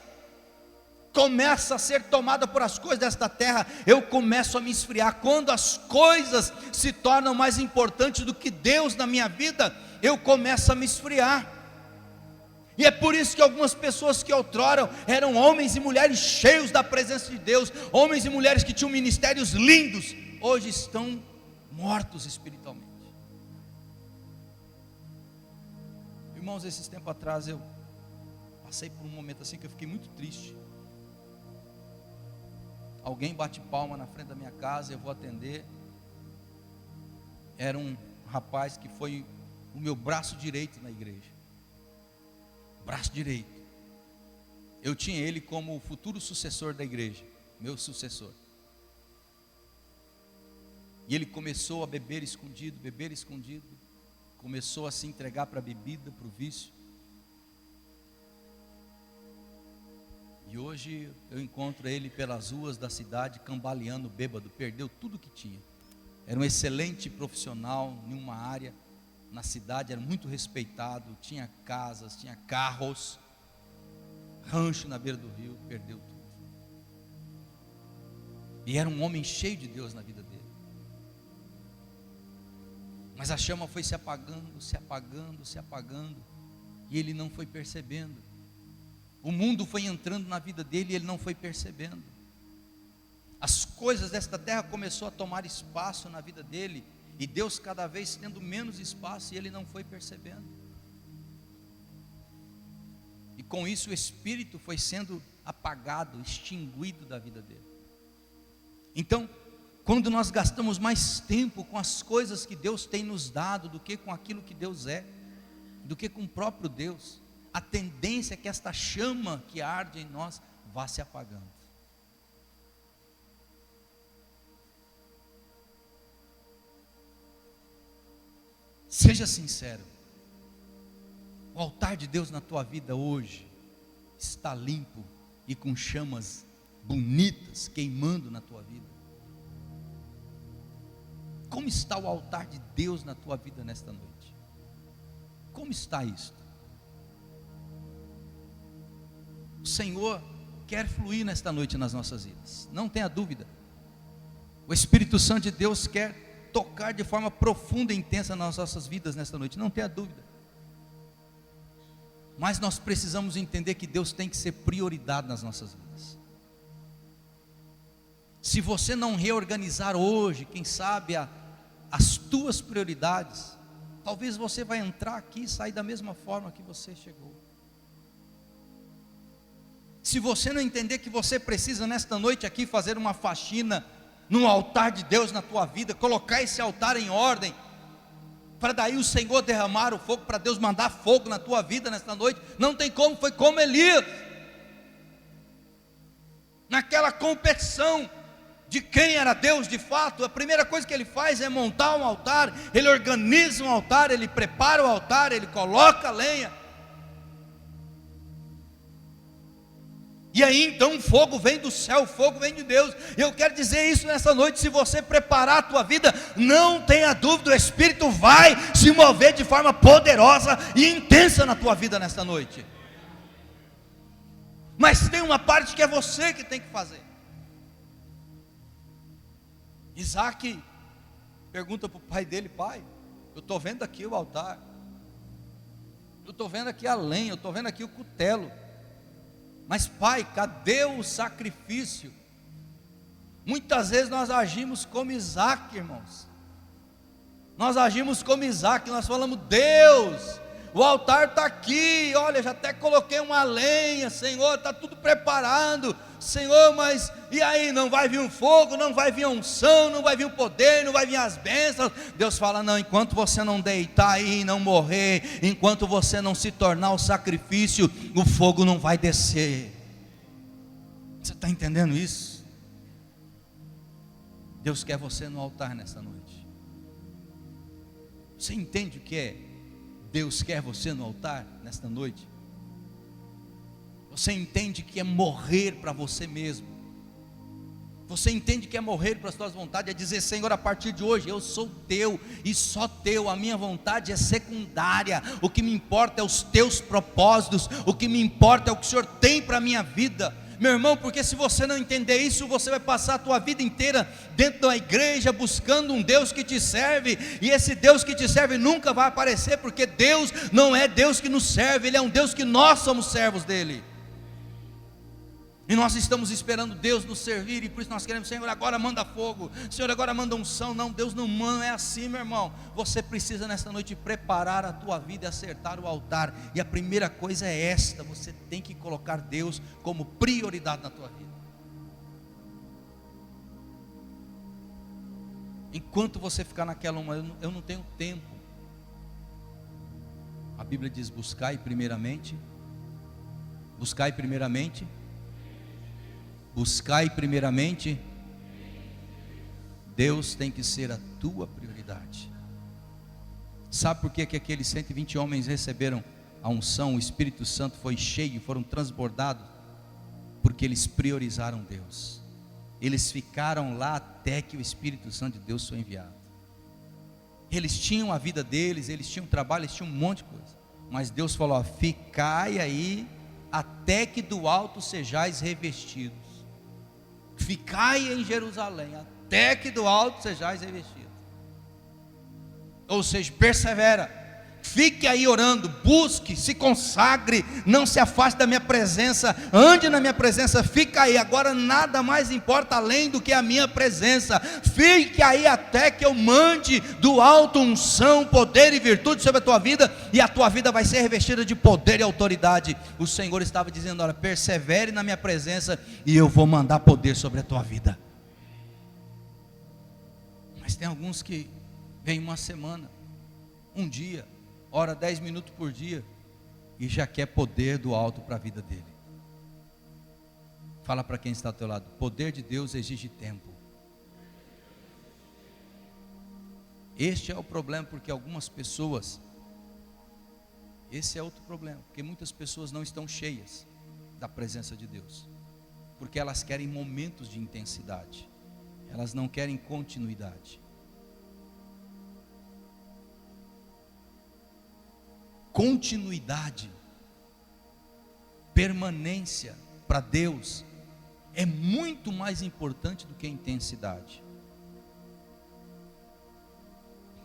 começa a ser tomada por as coisas desta terra, eu começo a me esfriar. Quando as coisas se tornam mais importantes do que Deus na minha vida, eu começo a me esfriar. E é por isso que algumas pessoas que outrora eram homens e mulheres cheios da presença de Deus, homens e mulheres que tinham ministérios lindos, hoje estão mortos espiritualmente. Irmãos, esses tempos atrás eu passei por um momento assim que eu fiquei muito triste. Alguém bate palma na frente da minha casa, eu vou atender. Era um rapaz que foi o meu braço direito na igreja. Braço direito. Eu tinha ele como o futuro sucessor da igreja, meu sucessor. E ele começou a beber escondido, começou a se entregar para a bebida, para o vício. E hoje eu encontro ele pelas ruas da cidade, cambaleando, bêbado, perdeu tudo que tinha. Era um excelente profissional em uma área na cidade, era muito respeitado, tinha casas, tinha carros, rancho na beira do rio, perdeu tudo. E era um homem cheio de Deus na vida dele. Mas a chama foi se apagando, e ele não foi percebendo. O mundo foi entrando na vida dele e ele não foi percebendo. As coisas desta terra começou a tomar espaço na vida dele, e Deus cada vez tendo menos espaço, e ele não foi percebendo. E com isso o Espírito foi sendo apagado, extinguido da vida dele. Então, quando nós gastamos mais tempo com as coisas que Deus tem nos dado, do que com aquilo que Deus é, do que com o próprio Deus, a tendência é que esta chama que arde em nós vá se apagando. Seja sincero, o altar de Deus na tua vida hoje está limpo e com chamas bonitas queimando na tua vida? Como está o altar de Deus na tua vida nesta noite? Como está isto? O Senhor quer fluir nesta noite nas nossas vidas, não tenha dúvida. O Espírito Santo de Deus quer tocar de forma profunda e intensa nas nossas vidas nesta noite, não tenha dúvida. Mas nós precisamos entender que Deus tem que ser prioridade nas nossas vidas. Se você não reorganizar hoje, quem sabe as tuas prioridades, talvez você vai entrar aqui e sair da mesma forma que você chegou. Se você não entender que você precisa nesta noite aqui fazer uma faxina no altar de Deus na tua vida, colocar esse altar em ordem, para daí o Senhor derramar o fogo, para Deus mandar fogo na tua vida nesta noite, não tem como. Foi como Elias, naquela competição de quem era Deus de fato. A primeira coisa que ele faz é montar um altar, ele organiza um altar, ele prepara o altar, ele coloca a lenha, e aí então o fogo vem do céu, o fogo vem de Deus. Eu quero dizer isso nessa noite: se você preparar a tua vida, não tenha dúvida, o Espírito vai se mover de forma poderosa e intensa na tua vida nesta noite. Mas tem uma parte que é você que tem que fazer. Isaac pergunta para o pai dele: pai, eu estou vendo aqui o altar, eu estou vendo aqui a lenha, eu estou vendo aqui o cutelo, mas pai, cadê o sacrifício? Muitas vezes nós agimos como Isaac, irmãos. Nós agimos como Isaac, nós falamos: Deus, o altar está aqui, olha, já até coloquei uma lenha, Senhor, está tudo preparado, Senhor, mas e aí, não vai vir um fogo, não vai vir a unção, não vai vir o poder, não vai vir as bênçãos? Deus fala: não, enquanto você não deitar aí e não morrer, enquanto você não se tornar o sacrifício, o fogo não vai descer. Você está entendendo isso? Deus quer você no altar nesta noite. Você entende o que é Deus quer você no altar nesta noite? Você entende que é morrer para você mesmo? Você entende que é morrer para as suas vontades? É dizer: Senhor, a partir de hoje eu sou teu e só teu, a minha vontade é secundária, o que me importa é os teus propósitos, o que me importa é o que o Senhor tem para a minha vida. meu irmão, porque se você não entender isso, você vai passar a tua vida inteira dentro da igreja, buscando um Deus que te serve, e esse Deus que te serve nunca vai aparecer, porque Deus não é Deus que nos serve, Ele é um Deus que nós somos servos dEle, e nós estamos esperando Deus nos servir, e por isso nós queremos, Senhor, agora manda fogo, Senhor, agora manda unção. Não, Deus não manda, é assim, meu irmão. Você precisa nesta noite preparar a tua vida e acertar o altar, e a primeira coisa é esta: você tem que colocar Deus como prioridade na tua vida. Enquanto você ficar naquela eu não tenho tempo, a Bíblia diz: buscai primeiramente, Deus tem que ser a tua prioridade. Sabe por que aqueles 120 homens receberam a unção, o Espírito Santo foi cheio, foram transbordados? Porque eles priorizaram Deus. Eles ficaram lá até que o Espírito Santo de Deus foi enviado. Eles tinham a vida deles, eles tinham trabalho, eles tinham um monte de coisa, mas Deus falou: ficai aí até que do alto sejais revestidos. Ficai em Jerusalém até que do alto sejais revestidos. Ou seja, persevera, fique aí orando, busque, se consagre, não se afaste da minha presença, ande na minha presença, fica aí. Agora nada mais importa além do que a minha presença. Fique aí até que eu mande do alto unção, poder e virtude sobre a tua vida, e a tua vida vai ser revestida de poder e autoridade. O Senhor estava dizendo: olha, persevere na minha presença e eu vou mandar poder sobre a tua vida. Mas tem alguns que vêm uma semana, um dia, ora 10 minutos por dia, e já quer poder do alto para a vida dele. Fala para quem está ao teu lado: poder de Deus exige tempo. Este é o problema, porque algumas pessoas, esse é outro problema, porque muitas pessoas não estão cheias da presença de Deus, porque elas querem momentos de intensidade, elas não querem continuidade. Continuidade, permanência para Deus é muito mais importante do que a intensidade.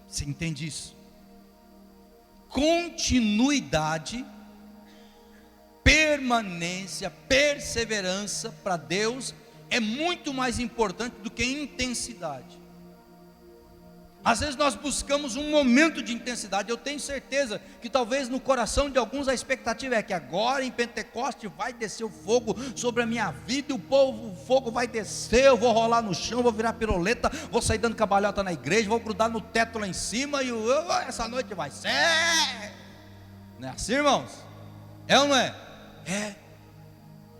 Você entende isso? Continuidade, permanência, perseverança para Deus é muito mais importante do que intensidade. Às vezes nós buscamos um momento de intensidade. Eu tenho certeza que talvez no coração de alguns a expectativa é que agora em Pentecoste vai descer o fogo sobre a minha vida, e o fogo vai descer, eu vou rolar no chão, vou virar piroleta, vou sair dando cabalhota na igreja, vou grudar no teto lá em cima, e essa noite vai ser. Não é assim, irmãos? É ou não é? É.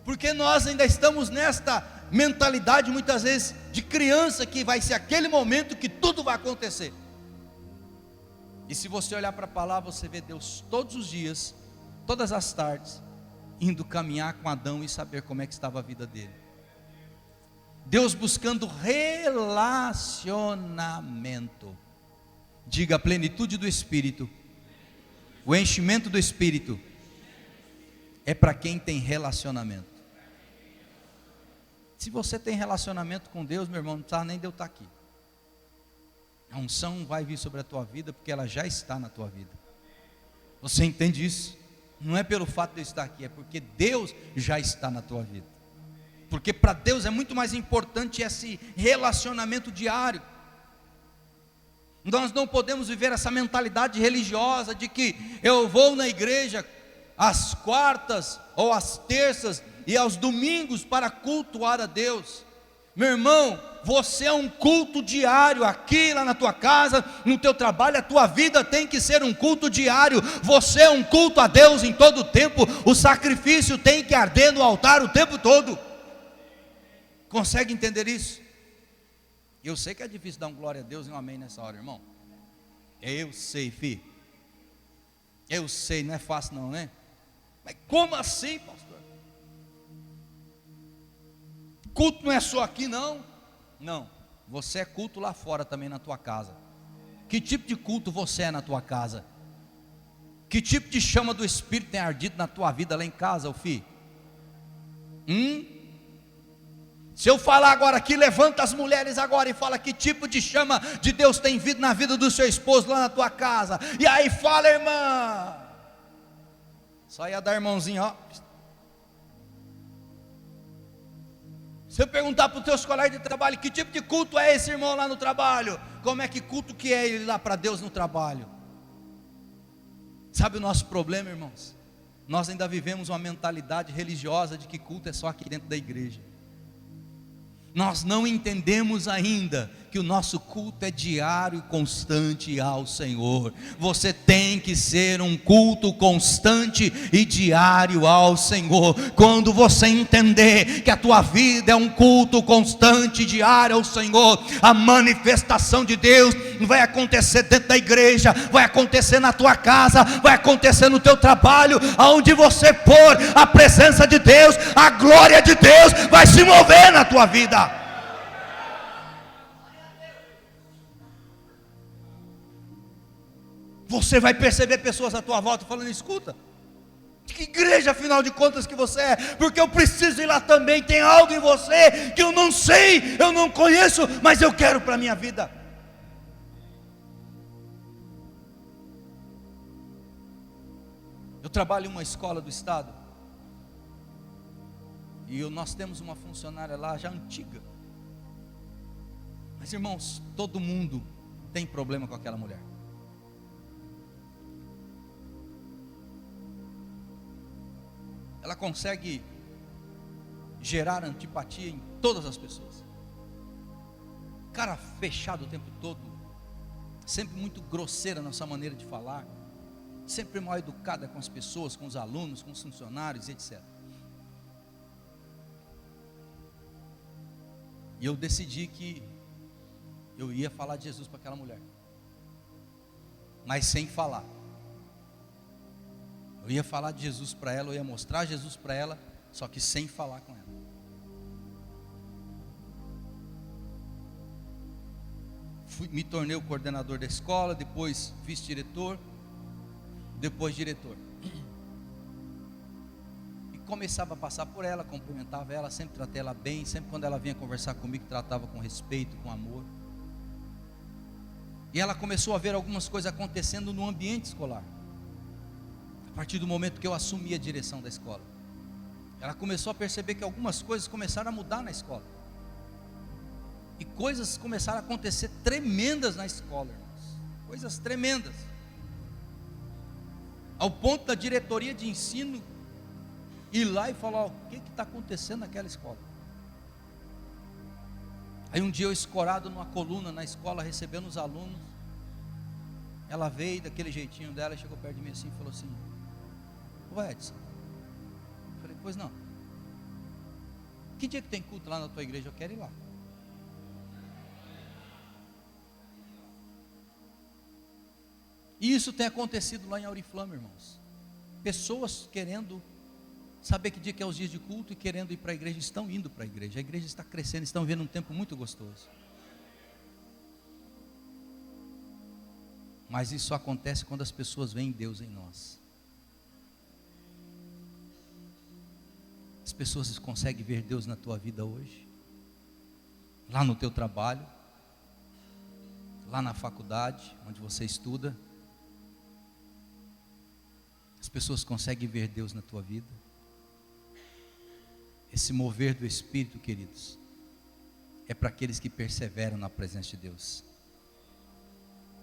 Porque nós ainda estamos nesta mentalidade muitas vezes de criança, que vai ser aquele momento que tudo vai acontecer. E se você olhar para a palavra, você vê Deus todos os dias, todas as tardes, indo caminhar com Adão e saber como é que estava a vida dele. Deus buscando relacionamento. Diga: a plenitude do Espírito, o enchimento do Espírito é para quem tem relacionamento. Se você tem relacionamento com Deus, meu irmão, não precisa nem de eu estar aqui. A unção vai vir sobre a tua vida, porque ela já está na tua vida. Você entende isso? Não é pelo fato de eu estar aqui, é porque Deus já está na tua vida. Porque para Deus é muito mais importante esse relacionamento diário. Nós não podemos viver essa mentalidade religiosa de que eu vou na igreja às quartas ou às terças e aos domingos para cultuar a Deus. Meu irmão, você é um culto diário, aqui, lá na tua casa, no teu trabalho, a tua vida tem que ser um culto diário. Você é um culto a Deus em todo o tempo. O sacrifício tem que arder no altar o tempo todo. Consegue entender isso? Eu sei que é difícil dar um glória a Deus e um amém nessa hora, irmão. Eu sei, filho. Eu sei, não é fácil não, né? Mas como assim, pastor? Culto não é só aqui, não? Não, você é culto lá fora também, na tua casa. Que tipo de culto você é na tua casa? Que tipo de chama do Espírito tem ardido na tua vida lá em casa, ô filho? Se eu falar agora aqui, levanta as mulheres agora e fala que tipo de chama de Deus tem vindo na vida do seu esposo lá na tua casa. E aí fala, irmã. Só ia dar irmãozinho, ó. Se eu perguntar para os teus colegas de trabalho que tipo de culto é esse irmão lá no trabalho, como é que culto que é ele lá para Deus no trabalho? Sabe o nosso problema, irmãos? Nós ainda vivemos uma mentalidade religiosa de que culto é só aqui dentro da igreja. Nós não entendemos ainda que o nosso culto é diário e constante ao Senhor. Você tem que ser um culto constante e diário ao Senhor. Quando você entender que a tua vida é um culto constante e diário ao Senhor, a manifestação de Deus vai acontecer dentro da igreja, vai acontecer na tua casa, vai acontecer no teu trabalho, aonde você for, a presença de Deus, a glória de Deus vai se mover na tua vida. Você vai perceber pessoas à tua volta falando: escuta, que igreja afinal de contas que você é? Porque eu preciso ir lá também. Tem algo em você que eu não sei, eu não conheço, mas eu quero para a minha vida. Eu trabalho em uma escola do estado, e nós temos uma funcionária lá já antiga. Mas irmãos, todo mundo tem problema com aquela mulher. Ela consegue gerar antipatia em todas as pessoas. Cara fechado o tempo todo, sempre muito grosseira na sua maneira de falar, sempre mal educada com as pessoas, com os alunos, com os funcionários, etc. E eu decidi que eu ia falar de Jesus para aquela mulher, mas sem falar. Eu ia falar de Jesus para ela, eu ia mostrar Jesus para ela, só que sem falar com ela. Me tornei o coordenador da escola, depois vice-diretor, depois diretor. E começava a passar por ela, cumprimentava ela, sempre tratei ela bem, sempre quando ela vinha conversar comigo, tratava com respeito, com amor. E ela começou a ver algumas coisas acontecendo no ambiente escolar. A partir do momento que eu assumi a direção da escola, ela começou a perceber que algumas coisas começaram a mudar na escola, e coisas começaram a acontecer tremendas na escola, irmãos. Coisas tremendas, ao ponto da diretoria de ensino ir lá e falar: o que está acontecendo naquela escola? Aí um dia eu, escorado numa coluna na escola, recebendo os alunos, ela veio daquele jeitinho dela, chegou perto de mim assim e falou assim: ô Edson, eu falei: pois não, que dia que tem culto lá na tua igreja? Eu quero ir lá. E isso tem acontecido lá em Auriflama, irmãos. Pessoas querendo saber que dia que é os dias de culto e querendo ir para a igreja, estão indo para a igreja está crescendo, estão vivendo um tempo muito gostoso. Mas isso só acontece quando as pessoas veem Deus em nós. As pessoas conseguem ver Deus na tua vida hoje, lá no teu trabalho, lá na faculdade, onde você estuda. As pessoas conseguem ver Deus na tua vida. Esse mover do Espírito, queridos, é para aqueles que perseveram na presença de Deus.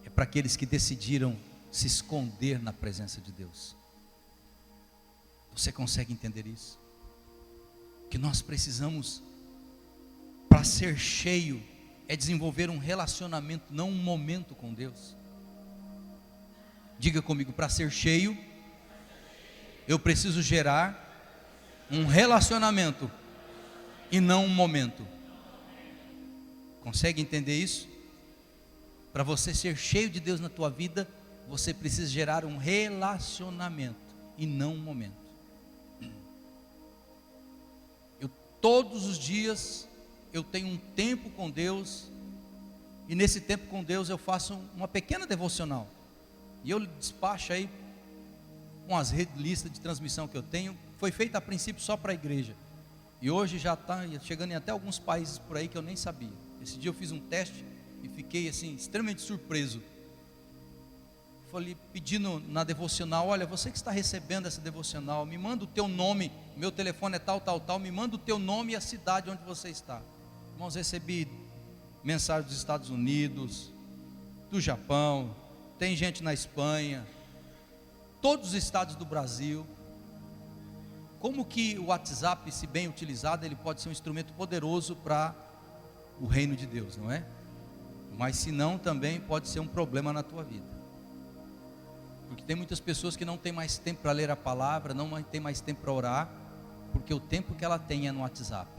É para aqueles que decidiram se esconder na presença de Deus. Você consegue entender isso? Que nós precisamos, para ser cheio, é desenvolver um relacionamento, não um momento com Deus. Diga comigo: para ser cheio, eu preciso gerar um relacionamento e não um momento. Consegue entender isso? Para você ser cheio de Deus na tua vida, você precisa gerar um relacionamento e não um momento. Todos os dias eu tenho um tempo com Deus, e nesse tempo com Deus eu faço uma pequena devocional, e eu despacho aí com as listas de transmissão que eu tenho. Foi feita a princípio só para a igreja, E hoje já está chegando em até alguns países por aí que eu nem sabia. Esse dia eu fiz um teste e fiquei assim, extremamente surpreso. Falei, pedindo na devocional: olha, você que está recebendo essa devocional, me manda o teu nome, meu telefone é tal, me manda o teu nome e a cidade onde você está. Irmãos, recebi mensagem dos Estados Unidos, do Japão, tem gente na Espanha, todos os estados do Brasil. Como que o WhatsApp, se bem utilizado, ele pode ser um instrumento poderoso para o reino de Deus, não é? Mas se não, também pode ser um problema na tua vida. Porque tem muitas pessoas que não têm mais tempo para ler a palavra, não tem mais tempo para orar, porque o tempo que ela tem é no WhatsApp.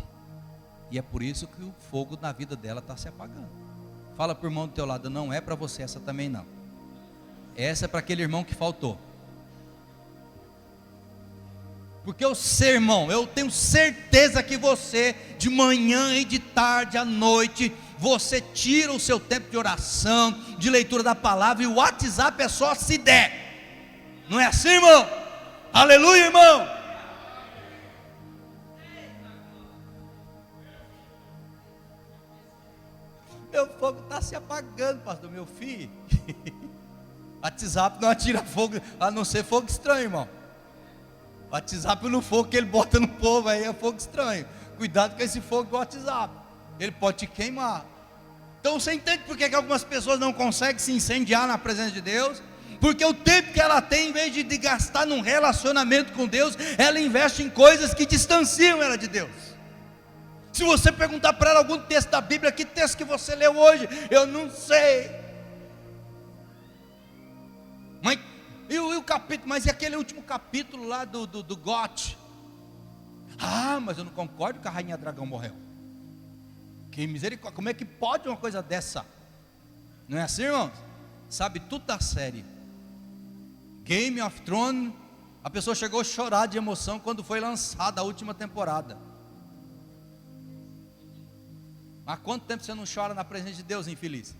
E é por isso que o fogo na vida dela está se apagando. Fala para o irmão do teu lado: não é para você, essa também não. Essa é para aquele irmão que faltou. Porque eu sei, irmão, eu tenho certeza que você, de manhã e de tarde, à noite, você tira o seu tempo de oração, de leitura da palavra, e o WhatsApp é só se der. Não é assim, irmão? Aleluia, irmão. Meu fogo está se apagando, pastor, meu filho. WhatsApp não atira fogo, a não ser fogo estranho, irmão. WhatsApp no fogo que ele bota no povo aí é fogo estranho. Cuidado com esse fogo do WhatsApp, ele pode te queimar. Então você entende por que algumas pessoas não conseguem se incendiar na presença de Deus? Porque o tempo que ela tem, em vez de gastar num relacionamento com Deus, ela investe em coisas que distanciam ela de Deus. Se você perguntar para ela algum texto da Bíblia: que texto que você leu hoje? Eu não sei. Mas e o capítulo? Mas e aquele último capítulo lá do Goth? Ah, mas eu não concordo que a rainha dragão morreu. Que misericórdia, como é que pode uma coisa dessa? Não é assim, irmãos? Sabe tudo da série Game of Thrones. A pessoa chegou a chorar de emoção quando foi lançada a última temporada. Há quanto tempo você não chora na presença de Deus, infeliz?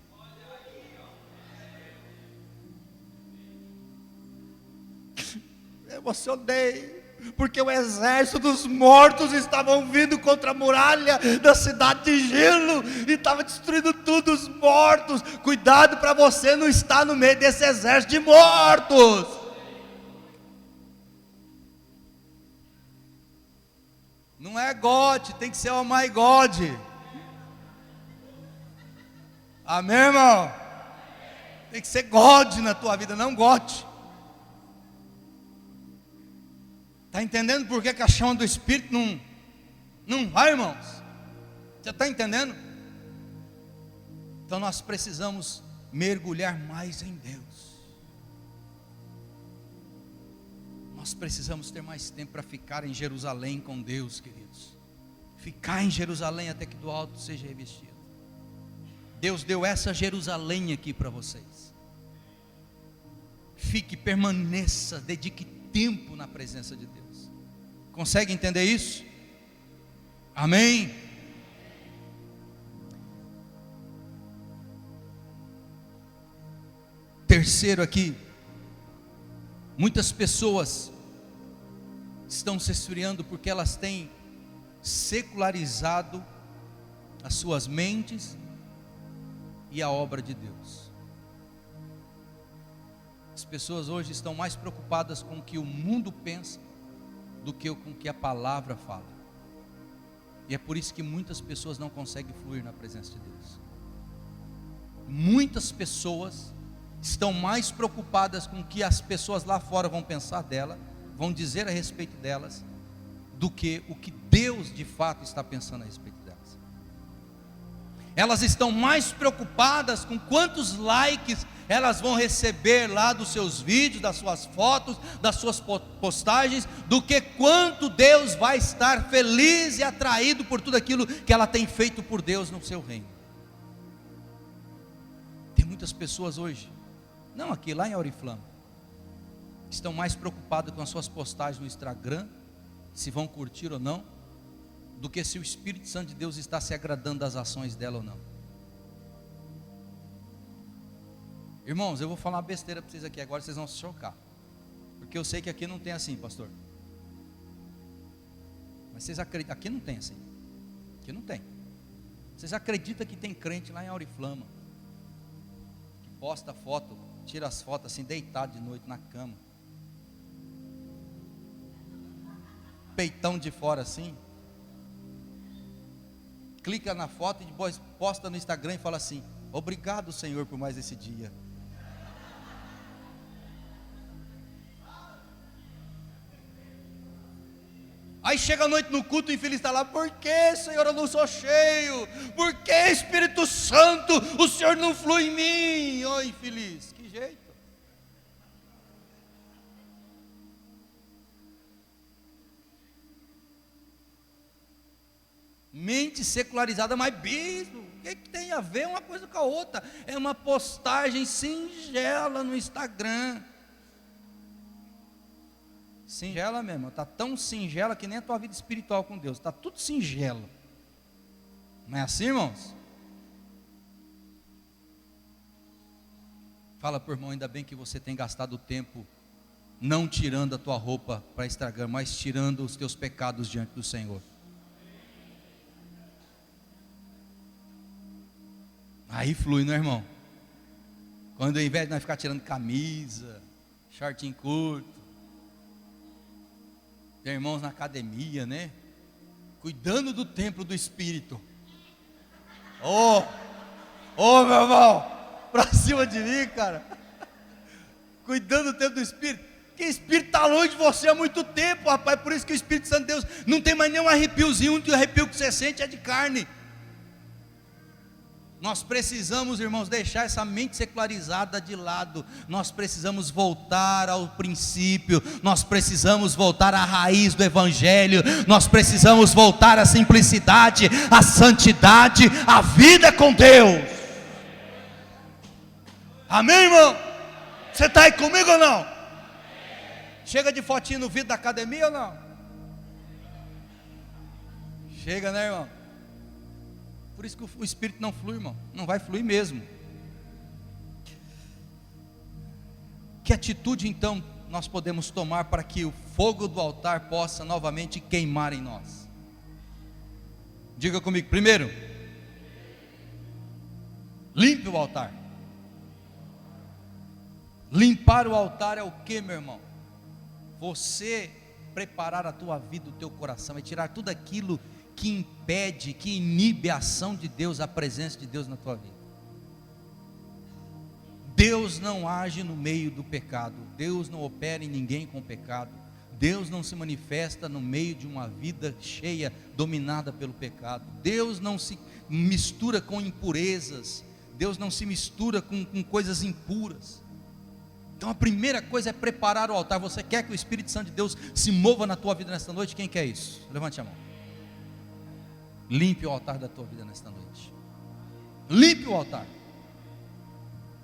Eu emocionei, porque o exército dos mortos estavam vindo contra a muralha da cidade de Gilo, e estava destruindo tudo, os mortos. Cuidado para você não estar no meio desse exército de mortos. Não é God, tem que ser o My God. Amém, irmão? Tem que ser God na tua vida, não God. Está entendendo por que a chama do Espírito não vai, irmãos? Você está entendendo? Então nós precisamos mergulhar mais em Deus. Nós precisamos ter mais tempo para ficar em Jerusalém com Deus, queridos. Ficar em Jerusalém até que do alto seja revestido. Deus deu essa Jerusalém aqui para vocês. Fique, permaneça, dedique tempo na presença de Deus. Consegue entender isso? Amém? Terceiro aqui, muitas pessoas estão se esfriando porque elas têm secularizado as suas mentes e a obra de Deus. As pessoas hoje estão mais preocupadas com o que o mundo pensa do que com o que a palavra fala. E é por isso que muitas pessoas não conseguem fluir na presença de Deus. Muitas pessoas estão mais preocupadas com o que as pessoas lá fora vão pensar dela, vão dizer a respeito delas, do que o que Deus de fato está pensando a respeito delas. Elas estão mais preocupadas com quantos likes elas vão receber lá dos seus vídeos, das suas fotos, das suas postagens, do que quanto Deus vai estar feliz e atraído por tudo aquilo que ela tem feito por Deus no seu reino. Tem muitas pessoas hoje, não aqui, lá em Auriflama, estão mais preocupadas com as suas postagens no Instagram, se vão curtir ou não, do que se o Espírito Santo de Deus está se agradando das ações dela ou não. Irmãos, eu vou falar uma besteira para vocês aqui agora, vocês vão se chocar, porque eu sei que aqui não tem assim, pastor. Mas Mas vocês acreditam? Aqui não tem assim. Aqui não tem. Vocês acreditam que tem crente lá em Auriflama que posta foto, tira as fotos assim, deitado de noite na cama, peitão de fora assim, clica na foto e depois posta no Instagram e fala assim: obrigado, Senhor, por mais esse dia. Aí chega a noite no culto, o infeliz está lá: por que, Senhor, eu não sou cheio? Por que, Espírito Santo, o Senhor não flui em mim? Ô infeliz, que jeito. Mente secularizada, mas bispo, o que tem a ver uma coisa com a outra? É uma postagem singela no Instagram. Singela mesmo, está tão singela que nem a tua vida espiritual com Deus, está tudo singelo. Não é assim, irmãos? Fala por irmão, ainda bem que você tem gastado tempo não tirando a tua roupa para estragar, mas tirando os teus pecados diante do Senhor. Aí flui, não é, irmão? Quando ao invés de nós ficar tirando camisa, shortinho curto, tem irmãos na academia, né? Cuidando do templo do Espírito. Ô meu irmão, pra cima de mim, cara. Cuidando do templo do Espírito. Que o Espírito está longe de você há muito tempo, rapaz. Por isso que o Espírito Santo de Deus não tem mais nenhum arrepiozinho. O único arrepio que você sente é de carne. Nós precisamos, irmãos, deixar essa mente secularizada de lado. Nós precisamos voltar ao princípio. Nós precisamos voltar à raiz do Evangelho. Nós precisamos voltar à simplicidade, à santidade, à vida com Deus. Amém, irmão? Você está aí comigo ou não? Chega de fotinho no vídeo da academia ou não? Chega, né, irmão? Por isso que o Espírito não flui, irmão. Não vai fluir mesmo. Que atitude então nós podemos tomar para que o fogo do altar possa novamente queimar em nós? Diga comigo. Primeiro, limpe o altar. Limpar o altar é o que, meu irmão? Você preparar a tua vida, o teu coração, é tirar tudo aquilo que impede, que inibe a ação de Deus, a presença de Deus na tua vida. Deus não age no meio do pecado. Deus não opera em ninguém com pecado. Deus não se manifesta no meio de uma vida cheia, dominada pelo pecado. Deus não se mistura com impurezas. Deus não se mistura com coisas impuras. Então a primeira coisa é preparar o altar. Você quer que o Espírito Santo de Deus se mova na tua vida nesta noite? Quem quer isso? Levante a mão. Limpe o altar da tua vida nesta noite. Limpe o altar.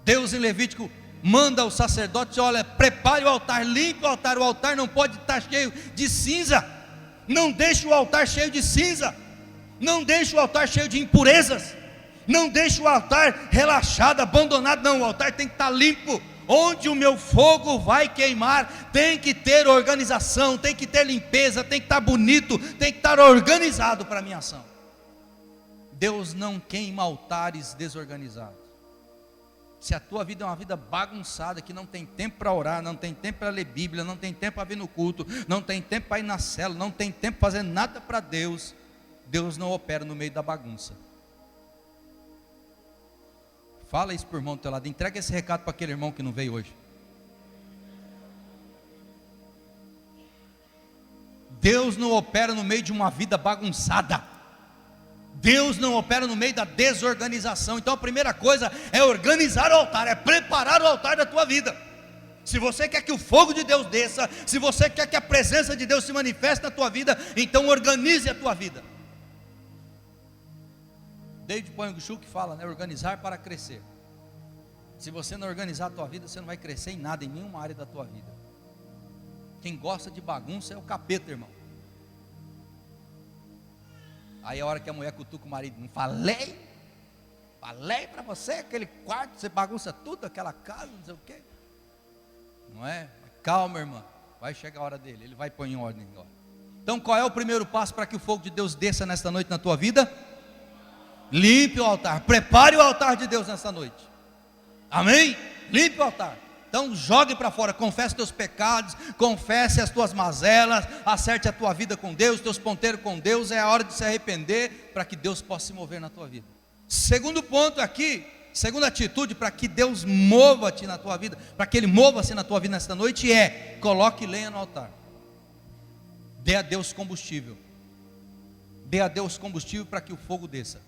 Deus em Levítico manda o sacerdote: olha, prepare o altar, limpe o altar. O altar não pode estar cheio de cinza. Não deixe o altar cheio de cinza. Não deixe o altar cheio de impurezas. Não deixe o altar relaxado, abandonado. Não, o altar tem que estar limpo. Onde o meu fogo vai queimar, tem que ter organização, tem que ter limpeza, tem que estar bonito, tem que estar organizado para a minha ação. Deus não queima altares desorganizados. Se a tua vida é uma vida bagunçada, que não tem tempo para orar, não tem tempo para ler Bíblia, não tem tempo para vir no culto, não tem tempo para ir na célula, não tem tempo para fazer nada para Deus, Deus não opera no meio da bagunça. Fala isso para o irmão do teu lado, entrega esse recado para aquele irmão que não veio hoje. Deus não opera no meio de uma vida bagunçada. Deus não opera no meio da desorganização. Então a primeira coisa é organizar o altar, é preparar o altar da tua vida. Se você quer que o fogo de Deus desça, se você quer que a presença de Deus se manifeste na tua vida, então organize a tua vida. David Poinguchu que fala, né? Organizar para crescer. Se você não organizar a tua vida, você não vai crescer em nada, em nenhuma área da tua vida. Quem gosta de bagunça é o capeta, irmão. Aí a hora que a mulher cutuca o marido: não falei para você, aquele quarto, você bagunça tudo, aquela casa, não sei o quê. Não é? Calma, irmã, vai chegar a hora dele, ele vai pôr em ordem agora. Então qual é o primeiro passo para que o fogo de Deus desça nesta noite na tua vida? Limpe o altar, prepare o altar de Deus nesta noite. Amém? Limpe o altar. Então jogue para fora, confesse teus pecados, confesse as tuas mazelas, acerte a tua vida com Deus, teus ponteiros com Deus. É a hora de se arrepender para que Deus possa se mover na tua vida. Segundo ponto aqui, segunda atitude para que Deus mova-te na tua vida, para que Ele mova-se na tua vida nesta noite, é: coloque lenha no altar. Dê a Deus combustível. Dê a Deus combustível para que o fogo desça.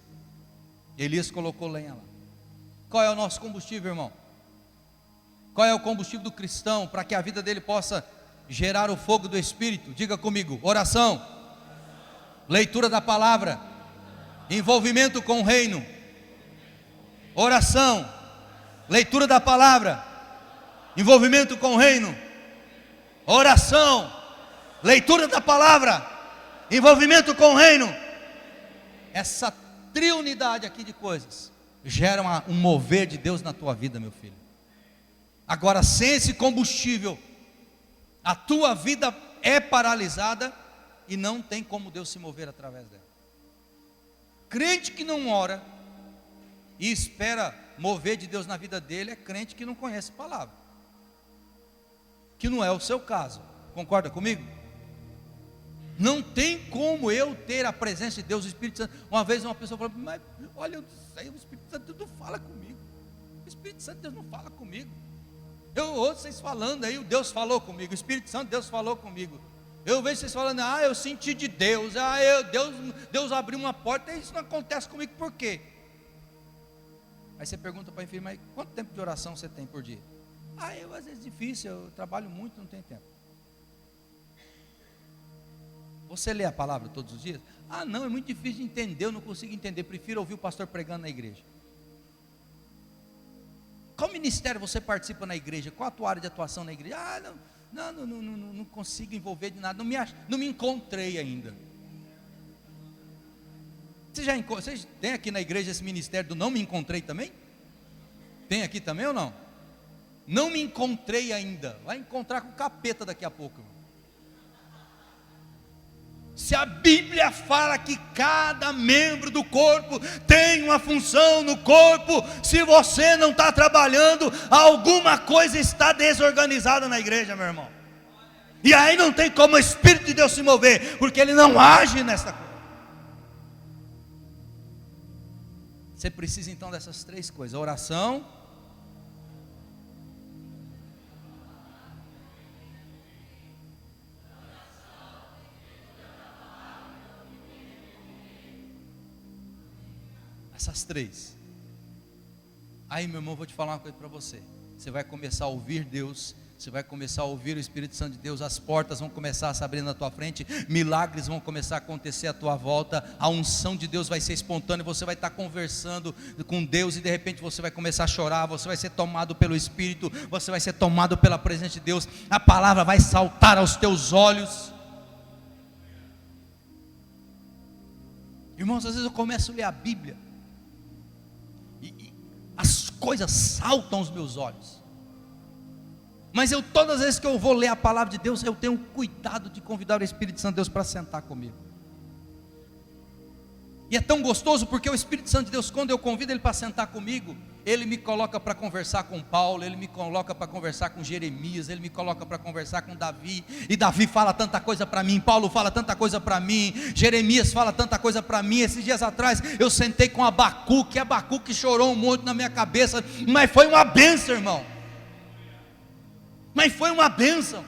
Elias colocou lenha lá. Qual é o nosso combustível, irmão? Qual é o combustível do cristão para que a vida dele possa gerar o fogo do Espírito? Diga comigo: oração, leitura da palavra, envolvimento com o reino. Oração, leitura da palavra, envolvimento com o reino. Oração, leitura da palavra, envolvimento com o reino. Essa triunidade aqui de coisas gera um mover de Deus na tua vida, meu filho. Agora, sem esse combustível, a tua vida é paralisada e não tem como Deus se mover através dela. Crente que não ora e espera mover de Deus na vida dele é crente que não conhece a palavra, que não é o seu caso. Concorda comigo? Não tem como eu ter a presença de Deus, o Espírito Santo. Uma vez uma pessoa falou: mas olha, eu sei, o Espírito Santo Deus não fala comigo. O Espírito Santo Deus não fala comigo. Eu ouço vocês falando aí, o Deus falou comigo, o Espírito Santo Deus falou comigo. Eu vejo vocês falando: eu senti de Deus, Deus abriu uma porta, e isso não acontece comigo, por quê? Aí você pergunta para a enfermeira: mas quanto tempo de oração você tem por dia? Eu às vezes é difícil, eu trabalho muito, não tenho tempo. Você lê a palavra todos os dias? Não, é muito difícil de entender, eu não consigo entender, prefiro ouvir o pastor pregando na igreja. Qual ministério você participa na igreja? Qual a tua área de atuação na igreja? Não consigo envolver de nada, não me encontrei ainda. Vocês têm aqui na igreja esse ministério do não me encontrei também? Tem aqui também ou não? Não me encontrei ainda. Vai encontrar com o capeta daqui a pouco. Se a Bíblia fala que cada membro do corpo tem uma função no corpo, se você não está trabalhando, alguma coisa está desorganizada na igreja, meu irmão. E aí não tem como o Espírito de Deus se mover, porque Ele não age nessa coisa. Você precisa então dessas três coisas: oração, essas três. Aí, meu irmão, vou te falar uma coisa para você. Você vai começar a ouvir Deus, você vai começar a ouvir o Espírito Santo de Deus, as portas vão começar a se abrir na tua frente, milagres vão começar a acontecer à tua volta, a unção de Deus vai ser espontânea, você vai estar conversando com Deus e de repente você vai começar a chorar, você vai ser tomado pelo Espírito, você vai ser tomado pela presença de Deus, a palavra vai saltar aos teus olhos. Irmãos, às vezes eu começo a ler a Bíblia e as coisas saltam aos meus olhos. Mas todas as vezes que eu vou ler a palavra de Deus, eu tenho cuidado de convidar o Espírito Santo de Deus para sentar comigo. E é tão gostoso porque o Espírito Santo de Deus, quando eu convido Ele para sentar comigo, Ele me coloca para conversar com Paulo, Ele me coloca para conversar com Jeremias, Ele me coloca para conversar com Davi, e Davi fala tanta coisa para mim, Paulo fala tanta coisa para mim, Jeremias fala tanta coisa para mim. Esses dias atrás eu sentei com Abacuque chorou um monte na minha cabeça, mas foi uma bênção, irmão. Mas foi uma bênção.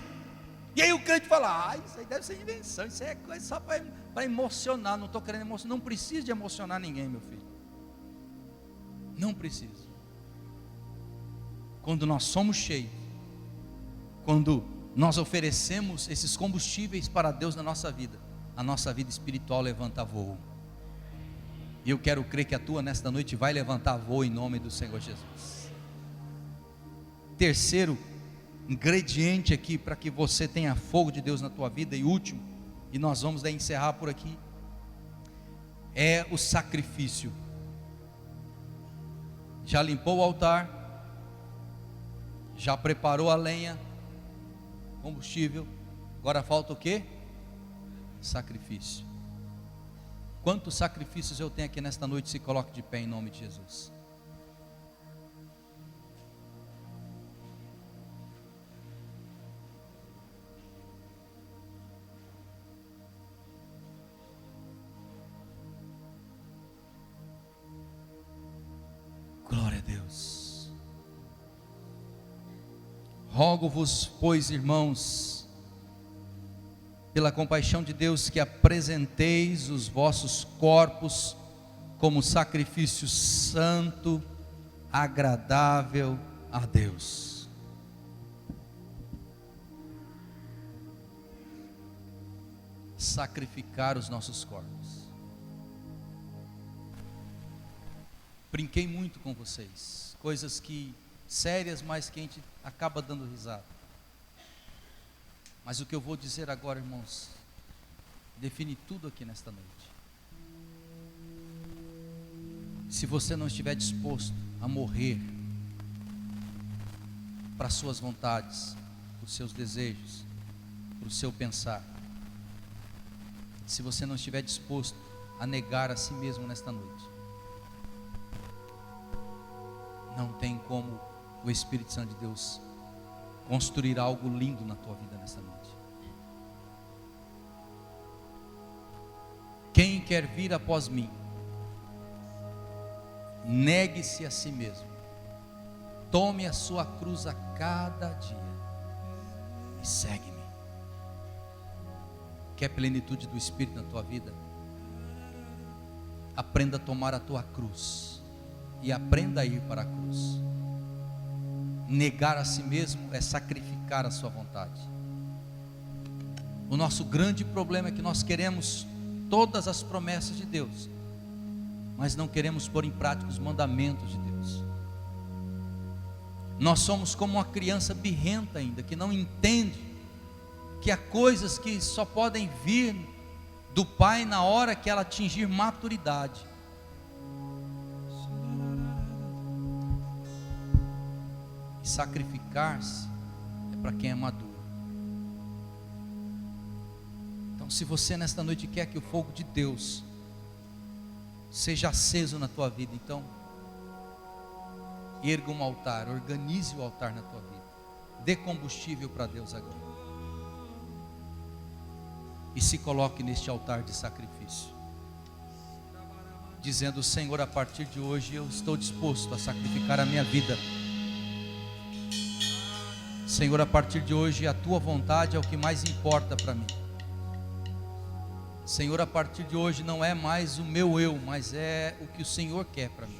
E aí o crente fala: isso aí deve ser invenção, isso aí é coisa só para emocionar. Não estou querendo emocionar, não preciso de emocionar ninguém, meu filho. Não preciso. Quando nós somos cheios, quando nós oferecemos esses combustíveis para Deus na nossa vida, a nossa vida espiritual levanta voo. E eu quero crer que a tua nesta noite vai levantar voo em nome do Senhor Jesus. Terceiro ingrediente aqui para que você tenha fogo de Deus na tua vida, e último, e nós vamos daí encerrar por aqui, é o sacrifício. Já limpou o altar, já preparou a lenha, combustível, agora falta o quê? sacrifício. Quantos sacrifícios eu tenho aqui nesta noite? Se coloque de pé em nome de Jesus. Glória a Deus. Rogo-vos, pois, irmãos, pela compaixão de Deus, que apresenteis os vossos corpos como sacrifício santo, agradável a Deus. Sacrificar os nossos corpos. Brinquei muito com vocês, coisas que sérias, mas que a gente acaba dando risada. Mas o que eu vou dizer agora, irmãos, define tudo aqui nesta noite. Se você não estiver disposto a morrer para as suas vontades, para os seus desejos, para o seu pensar, se você não estiver disposto a negar a si mesmo nesta noite, não tem como o Espírito Santo de Deus construir algo lindo na tua vida nesta noite. Quem quer vir após mim, negue-se a si mesmo, tome a sua cruz a cada dia e segue-me. Quer plenitude do Espírito na tua vida? Aprenda a tomar a tua cruz e aprenda a ir para a cruz. Negar a si mesmo é sacrificar a sua vontade. O nosso grande problema é que nós queremos todas as promessas de Deus, mas não queremos pôr em prática os mandamentos de Deus. Nós somos como uma criança birrenta ainda, que não entende que há coisas que só podem vir do Pai na hora que ela atingir maturidade. E sacrificar-se é para quem é maduro. Então, se você nesta noite quer que o fogo de Deus seja aceso na tua vida, então erga um altar, organize o altar na tua vida, dê combustível para Deus agora e se coloque neste altar de sacrifício, dizendo: Senhor, a partir de hoje eu estou disposto a sacrificar a minha vida. Senhor, a partir de hoje a tua vontade é o que mais importa para mim. Senhor, a partir de hoje não é mais o meu eu, mas é o que o Senhor quer para mim.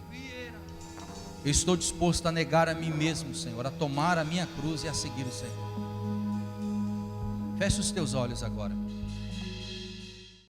Eu estou disposto a negar a mim mesmo, Senhor, a tomar a minha cruz e a seguir o Senhor. Feche os teus olhos agora.